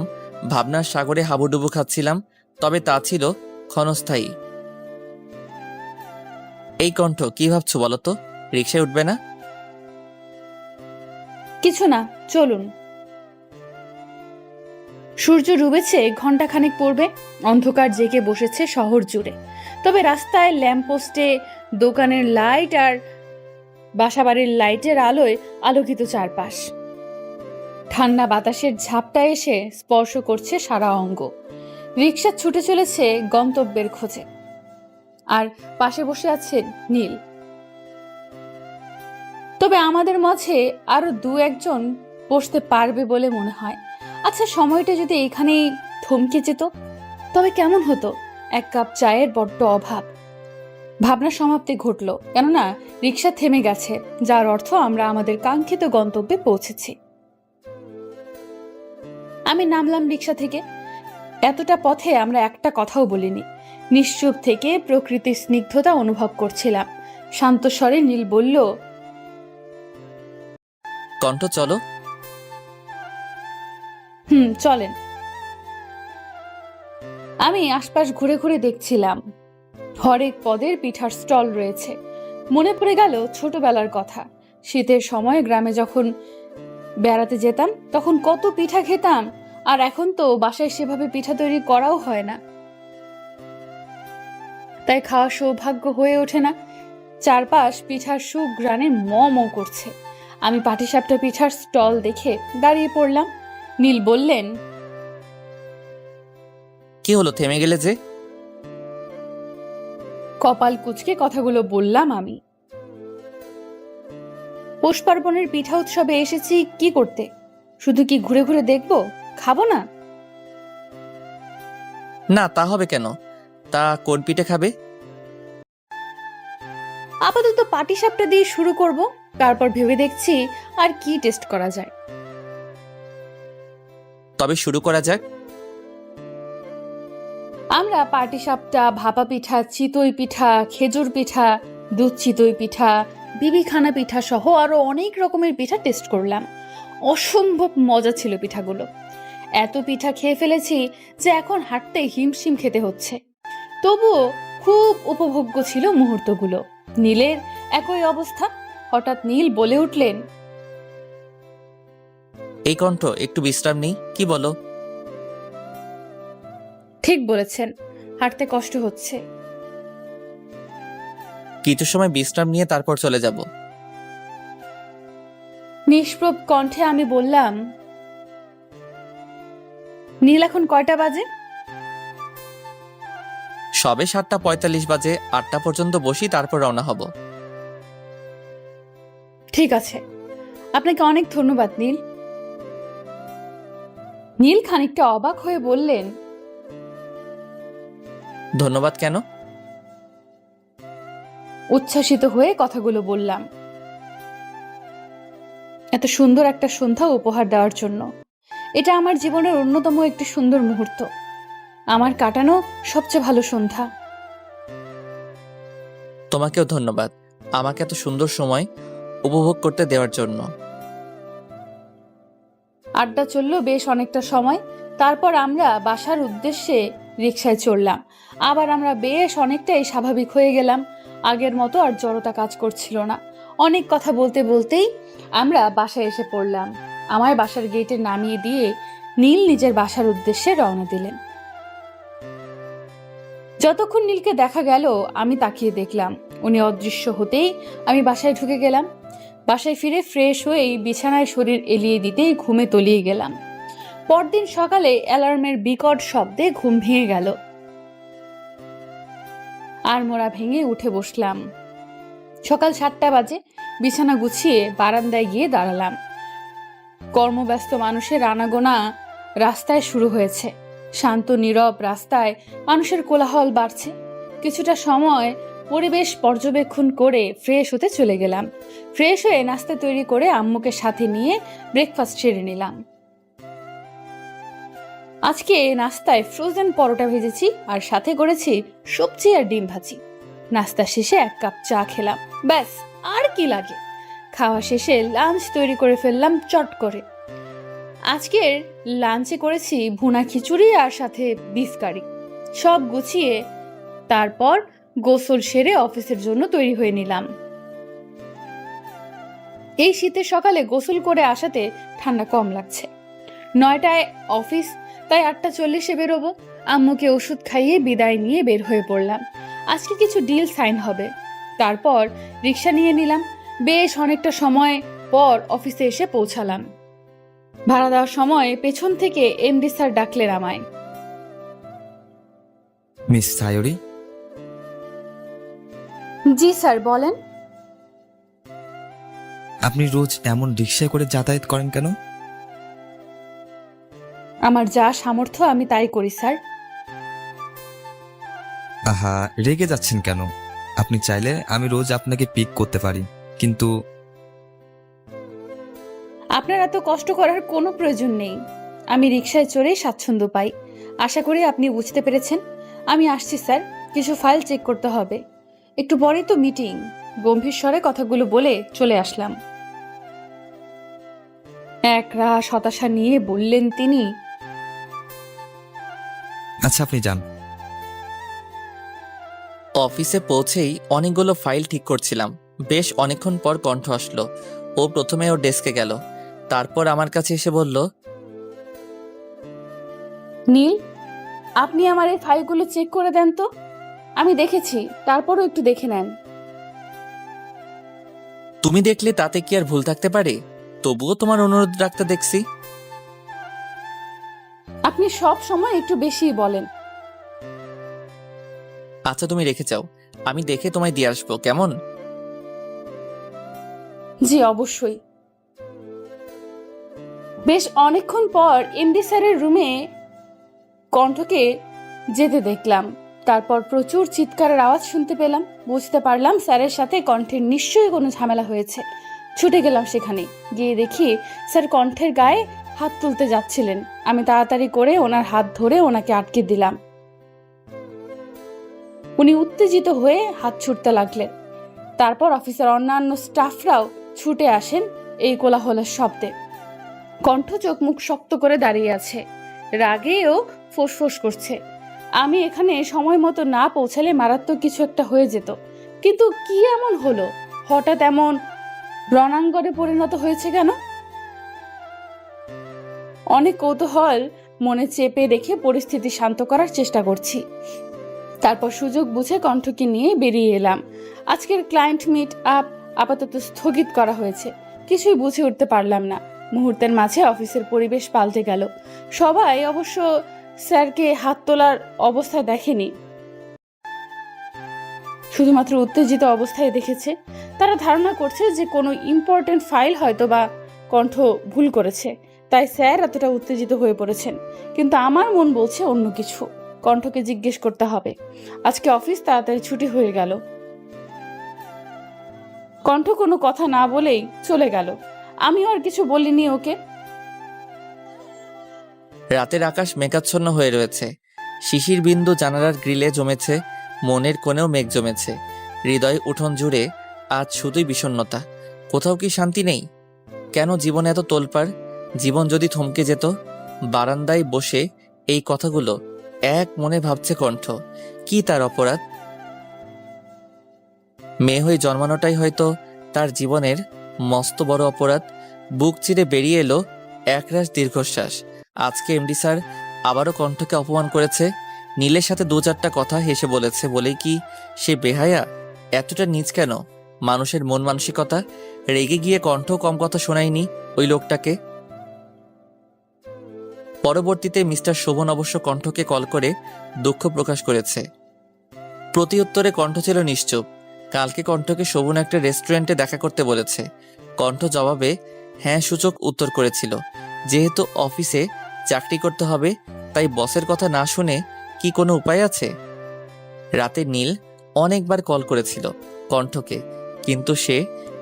ভাবনার সাগরে হাবুডুবু খাচ্ছিলাম, তবে তা ছিল ক্ষণস্থায়ী। এই কণ্ঠ, কি ভাবছো বলো তো? রিক্সায় উঠবে না? কিছু না, চলুন। সূর্য ডুবেছে, ঘন্টাখানেক পড়বে। অন্ধকার জেগে বসেছে শহর জুড়ে। তবে রাস্তায় ল্যাম্পপোস্টে, দোকানের লাইট আর বাসাবাড়ির লাইটের আলোয় আলোকিত চারপাশ। ঠান্ডা বাতাসের ঝাপটা এসে স্পর্শ করছে সারা অঙ্গ। রিক্সা ছুটে চলেছে গন্তব্যের খোঁজে, আর পাশে বসে আছেন নীল। তবে আমাদের মাঝে আরো 2-1 বসতে পারবে বলে মনে হয়। আচ্ছা, সময়টা যদি এখানেই থমকে যেত তবে কেমন হতো? 1 কাপ চায়ের বড্ড অভাব। ভাবনার সমাপ্তি ঘটল, কেননা রিক্সা থেমে গেছে, যার অর্থ আমরা আমাদের কাঙ্ক্ষিত গন্তব্যে পৌঁছেছি। আমি নামলাম রিক্সা থেকে। এতটা পথে আমরা একটা কথাও বলিনি। নিশ্চুপ থেকে প্রকৃতির স্নিগ্ধতা অনুভব করছিলাম। শান্ত স্বরে নীল বলল, কণ্ঠ চলো। চলেন। আমি আশপাশ ঘুরে ঘুরে দেখছিলাম। হরেক পদের পিঠার স্টল রয়েছে। মনে পড়ে গেল ছোটবেলার কথা। শীতের সময় গ্রামে যখন বেড়াতে যেতাম তখন কত পিঠা খেতাম। আর এখন তো বাসায় সেভাবে পিঠা তৈরি করাও হয় না, তাই খাওয়ার সৌভাগ্য হয়ে ওঠে না। চারপাশ পিঠার সুঘ্রাণে ম ম করছে। আমি পাটিসাপটা পিঠার স্টল দেখে দাঁড়িয়ে পড়লাম। নীল বললেন, কি হলো, থেমে গেলে যে? কপাল কুঁচকে কথাগুলো বললাম আমি। পৌষ পার্বণের পিঠা উৎসবে এসেছি কি করতে? শুধু কি ঘুরে ঘুরে দেখবো? খাবো না? না, তা হবে কেন? তা কোন পিঠে খাবে? আপাতত পাটিসাপটা দিয়ে শুরু করব, তারপর ভেবে দেখছি আর কি টেস্ট করা যায়। তবে শুরু করা যাক। আমরা পাটিসাপটা, ভাপা পিঠা, চিতই পিঠা, খেজুর পিঠা, দুধ চিতই পিঠা, বিবিখানা পিঠা সহ আরো অনেক রকমের পিঠা টেস্ট করলাম। অসম্ভব মজা ছিল পিঠাগুলো। এত পিঠা খেয়ে ফেলেছি যে এখন হাঁটতে হিমশিম খেতে হচ্ছে। তবুও খুব উপভোগ্য ছিল মুহূর্তগুলো। নীলের একই অবস্থা। হঠাৎ নীল বলে উঠলেন, এই কণ্ঠ, একটু বিশ্রাম নেই, কি বলো? ঠিক বলেছেন, হাঁটতে কষ্ট হচ্ছে। কিছু সময় বিশ্রাম নিয়ে তারপর চলে যাব। নিষ্প্রভ কণ্ঠে আমি বললাম, নীল এখন কয়টা বাজে? সবে 7:45 বাজে। 8টা পর্যন্ত বসি, তারপর রওনা হব। ঠিক আছে, আপনাকে অনেক ধন্যবাদ নীল। নীল খানিকটা অবাক হয়ে বললেন, ধন্যবাদ কেন? উচ্ছ্বাসিত হয়ে কথাগুলো বললাম, এত সুন্দর একটা সন্ধ্যা উপহার দেওয়ার জন্য। এটা আমার জীবনের অন্যতম একটি সুন্দর মুহূর্ত, আমার কাটানো সবচেয়ে ভালো সন্ধ্যা। তোমাকেও ধন্যবাদ আমাকে এত সুন্দর সময় উপভোগ করতে দেওয়ার জন্য। আড্ডা চলল বেশ অনেকটা সময়। তারপর আমরা বাসার উদ্দেশ্যে রিকশায় চড়লাম। আবার আমরা বেশ অনেকটাই স্বাভাবিক হয়ে গেলাম। আগের মতো আর জড়তা কাজ করছিল না। অনেক কথা বলতে বলতেই আমরা বাসায় এসে পড়লাম। আমায় বাসার গেটে নামিয়ে দিয়ে নীল নিজের বাসার উদ্দেশ্যে রওনা দিলেন। যতক্ষণ নীলকে দেখা গেল আমি তাকিয়ে দেখলাম। উনি অদৃশ্য হতেই আমি বাসায় ঢুকে গেলাম। বাসায় ফিরে ফ্রেশ হয়েই বিছানায় শরীর এলিয়ে দিতেই ঘুমে তলিয়ে গেলাম। পরদিন সকালে অ্যালার্মের বিকট শব্দে ঘুম ভেঙে গেল। আর মোড়া ভেঙে উঠে বসলাম। সকাল 7টা বাজে। বিছানা গুছিয়ে বারান্দায় গিয়ে দাঁড়ালাম। কর্মব্যস্ত মানুষের আনাগোনা রাস্তায় শুরু হয়েছে। শান্ত নীরব রাস্তায় মানুষের কোলাহল বাড়ছে। কিছুটা সময় পরিবেশ পর্যবেক্ষণ করে ফ্রেশ হতে চলে গেলাম। ফ্রেশ হয়ে নাস্তা তৈরি করে আম্মুকে সাথে নিয়ে ব্রেকফাস্ট সেরে নিলাম। আজকে নাস্তায় ফ্রোজেন পরোটা ভেজেছি আর সাথে করেছি সবজি আর ডিম ভাজি। নাস্তা শেষে 1 কাপ চা খেলাম। ব্যাস, আর কি লাগে। খাওয়া শেষে লাঞ্চ তৈরি করে ফেললাম চট করে। আজকের লাঞ্চে করেছি ভুনা খিচুড়ি আর সাথে বিফ কারি। সব গুছিয়ে তারপর গোসল সেরে অফিসের জন্য তৈরি হয়ে নিলাম। এই শীতের সকালে গোসল করে আসাতে ঠান্ডা কম লাগছে। 9টায় অফিস, তাই 8:40-এ বেরোবো। আম্মুকে ওষুধ খাইয়ে বিদায় নিয়ে বের হয়ে পড়লাম। আজকে কিছু ডিল সাইন হবে। তারপর রিক্সা নিয়ে নিলাম। বেশ অনেকটা সময় পর অফিসে এসে পৌঁছালাম। ভাড়া দেওয়ার সময় পেছন থেকে এমডি স্যার ডাকলেন আমায়। মিস সায়রি, জি স্যার, বলেন। আপনি রোজ এমন রিক্সায় করে যাতায়াত করেন কেন? আমার যা সামর্থ্য আমি তাই করি স্যার। আহা, রেগে যাচ্ছেন কেন? আপনি চাইলে আমি রোজ আপনাকে পিক করতে পারি, কিন্তু আপনার এত কষ্ট করার কোনো প্রয়োজন নেই। আমি রিকশায় চড়েই স্বাচ্ছন্দ্য পাই। আশা করি আপনি বুঝতে পেরেছেন। আমি আসছি স্যার, কিছু ফাইল চেক করতে হবে। একটু পরে তো মিটিং। গম্ভীর স্বরে কথাগুলো বলে চলে আসলাম। একরাশ হতাশা নিয়ে বললেন তিনি, আচ্ছা আপনি যান। অফিসে পৌঁছেই অনেকগুলো ফাইল ঠিক করছিলাম। বেশ অনেকক্ষণ পর কণ্ঠ আসলো। ও প্রথমে ওর ডেস্কে গেল, তারপর আমার কাছে এসে বলল, নীল, আপনি আমার এই ফাইলগুলো চেক করে দেন তো। আমি দেখেছি, তারপরও একটু দেখে নেন। তুমি দেখলে তাতে কি আর ভুল থাকতে পারে? তবুও তোমার অনুরোধ রাখতে দেখছি। আপনি সব সময় একটু বেশিই বলেন। আচ্ছা তুমি রেখে যাও, আমি দেখে তোমায় দিয়ে আসবো, কেমন? জি অবশ্যই। বেশ অনেকক্ষণ পর এমডি স্যারের রুমে কণ্ঠকে যেতে দেখলাম। তারপর প্রচুর চিৎকারের আওয়াজ শুনতে পেলাম। বুঝতে পারলাম স্যারের সাথে কণ্ঠের নিশ্চয়ই কোনো ঝামেলা হয়েছে। ছুটে গেলাম সেখানে। গিয়ে দেখি স্যার কণ্ঠের গায়ে হাত তুলতে যাচ্ছিলেন। আমি তাড়াতাড়ি করে ওনার হাত ধরে ওনাকে আটকে দিলাম। উনি উত্তেজিত হয়ে হাত ছুটতে লাগলেন। তারপর অফিসের অন্যান্য স্টাফরাও ছুটে আসেন এই কোলাহলের শব্দে। কণ্ঠ চোখ মুখ শক্ত করে দাঁড়িয়ে আছে, রাগেও ফোঁসফোঁস করছে। আমি এখানে সময় মতো না পৌঁছালে মারাত্মক কিছু একটা হয়ে যেত। কিন্তু কি এমন হলো, হঠাৎ এমন রণাঙ্গনে পরিণত হয়েছে কেন? অনেক কৌতূহল মনে চেপে রেখে পরিস্থিতি শান্ত করার চেষ্টা করছি। তারপর সুযোগ বুঝে কণ্ঠকে নিয়ে বেরিয়ে এলাম। আজকের ক্লায়েন্ট মিট আপ আপাতত স্থগিত করা হয়েছে। কিছুই বুঝে উঠতে পারলাম না। মুহূর্তের মাঝে অফিসের পরিবেশ পাল্টে গেল। সবাই অবশ্য স্যারকে হাত তোলার অবস্থায় দেখেনি, শুধুমাত্র উত্তেজিত অবস্থায় দেখেছে। তারা ধারণা করছে যে কোনো ইম্পর্টেন্ট ফাইল হয়তো বা কণ্ঠ ভুল করেছে, তাই স্যার এতটা উত্তেজিত হয়ে পড়েছেন। কিন্তু আমার মন বলছে অন্য কিছু। কণ্ঠকে জিজ্ঞেস করতে হবে। আজকে অফিস তাড়াতাড়ি ছুটি হয়ে গেল। কণ্ঠ কোনো কথা না বলেই চলে গেল। আমিও আর কিছু বলিনি ওকে। রাতের আকাশ মেঘাচ্ছন্ন হয়ে রয়েছে। শিশির বিন্দু জানালার গ্রিলে জমেছে, মনের কোণেও মেঘ জমেছে। হৃদয় উঠোন জুড়ে আজ শুধুই বিষণ্ণতা। কোথাও কি শান্তি নেই? কেন জীবনে এত তোলপাড়? জীবন যদি থমকে যেত। বারান্দায় বসে এই কথাগুলো এক মনে ভাবছে কণ্ঠ। কি তার অপরাধ? মেয়ে হয়ে জন্মানোটাই হয়তো তার জীবনের মস্ত বড় অপরাধ। বুক চিরে বেরিয়ে এলো একরাশ দীর্ঘশ্বাস। আজকে এমডি স্যার আবারও কণ্ঠকে অপমান করেছে। নীলের সাথে দু চারটা কথা হেসে বলেছে বলেই কি সে বেহায়া? এতটা নীচ কেন মানুষের মন মানসিকতা? রেগে গিয়ে কণ্ঠ কম কথা শোনায়নি ওই লোকটাকে। পরবর্তীতে মিস্টার শোভন অবশ্য কণ্ঠকে কল করে দুঃখ প্রকাশ করেছে। প্রতি উত্তরে কণ্ঠ ছিল নিশ্চুপ। কালকে কণ্ঠকে শোভন একটা রেস্টুরেন্টে দেখা করতে বলেছে। কণ্ঠ জবাবে হ্যাঁ সূচক উত্তর করেছিল। যেহেতু অফিসে চাকরি করতে হবে, তাই বসের কথা না শুনে কি কোনো উপায় আছে? রাতে নীল অনেকবার কল করেছিল কণ্ঠকে, কিন্তু সে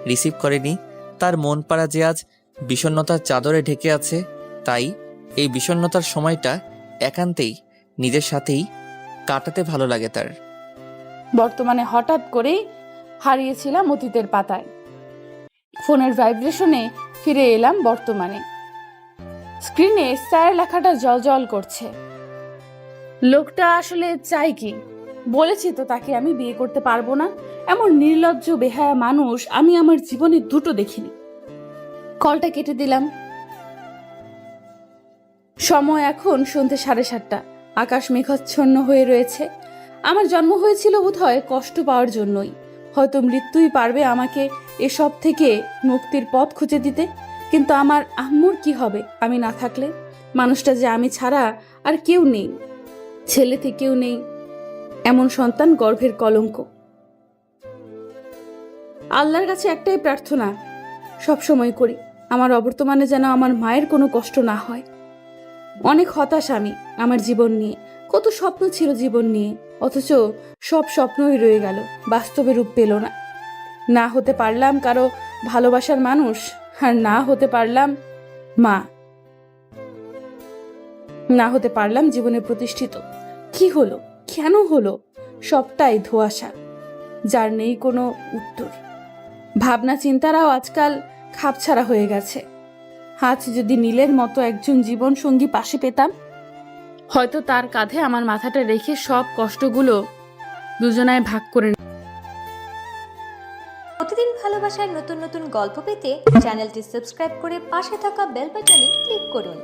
রিসিভ করেনি। তার মন পাড়া যে আজ বিষণ্ণতার চাদরে ঢেকে আছে, তাই এই বিষণ্ণতার সময়টা একান্তেই নিজের সাথেই কাটাতে ভালো লাগে তার। বর্তমানে হঠাৎ করেই হারিয়েছিলাম অতীতের পাতায়। ফোনের ভাইব্রেশনে ফিরে এলাম বর্তমানে। স্ক্রিনে স্যার লেখাটা জলজল করছে। লোকটা আসলে চাই কি? বলেছি তো তাকে আমি বিয়ে করতে পারবো না। এমন নির্লজ্জ বেহায়া মানুষ আমি আমার জীবনে দুটো দেখিনি। কলটা কেটে দিলাম। সময় এখন সন্ধ্যে 7:30। আকাশ মেঘাচ্ছন্ন হয়ে রয়েছে। আমার জন্ম হয়েছিল বোধহয় কষ্ট পাওয়ার জন্যই। হয়তো মৃত্যুই পারবে আমাকে এসব থেকে মুক্তির পথ খুঁজে দিতে। কিন্তু আমার আম্মুর কি হবে আমি না থাকলে? মানুষটা যে আমি ছাড়া আর কেউ নেই, ছেলে থেকেও নেই। এমন সন্তান গর্ভের কলঙ্ক। আল্লাহর কাছে একটাই প্রার্থনা সবসময় করি, আমার অবর্তমানে যেন আমার মায়ের কোনো কষ্ট না হয়। অনেক হতাশ আমি আমার জীবন নিয়ে। কত স্বপ্ন ছিল জীবন নিয়ে, অথচ সব স্বপ্নই রয়ে গেল, বাস্তবে রূপ পেল না। না হতে পারলাম কারো ভালোবাসার মানুষ, আর না হতে পারলাম মা। না হতে পারলাম জীবনে প্রতিষ্ঠিত। কি হলো, কেন হলো? সবটাই ধোঁয়াশা, যার নেই কোনো উত্তর। ভাবনা চিন্তারাও আজকাল খাপছাড়া হয়ে গেছে। আজ যদি নীলের মতো একজন জীবন সঙ্গী পাশে পেতাম, হয়তো তার কাঁধে আমার মাথাটা রেখে সব কষ্টগুলো দুজনায় ভাগ করে। প্রতিদিন ভালোবাসার নতুন নতুন গল্প পেতে চ্যানেলটি সাবস্ক্রাইব করে পাশে থাকা বেল বাটনে ক্লিক করুন।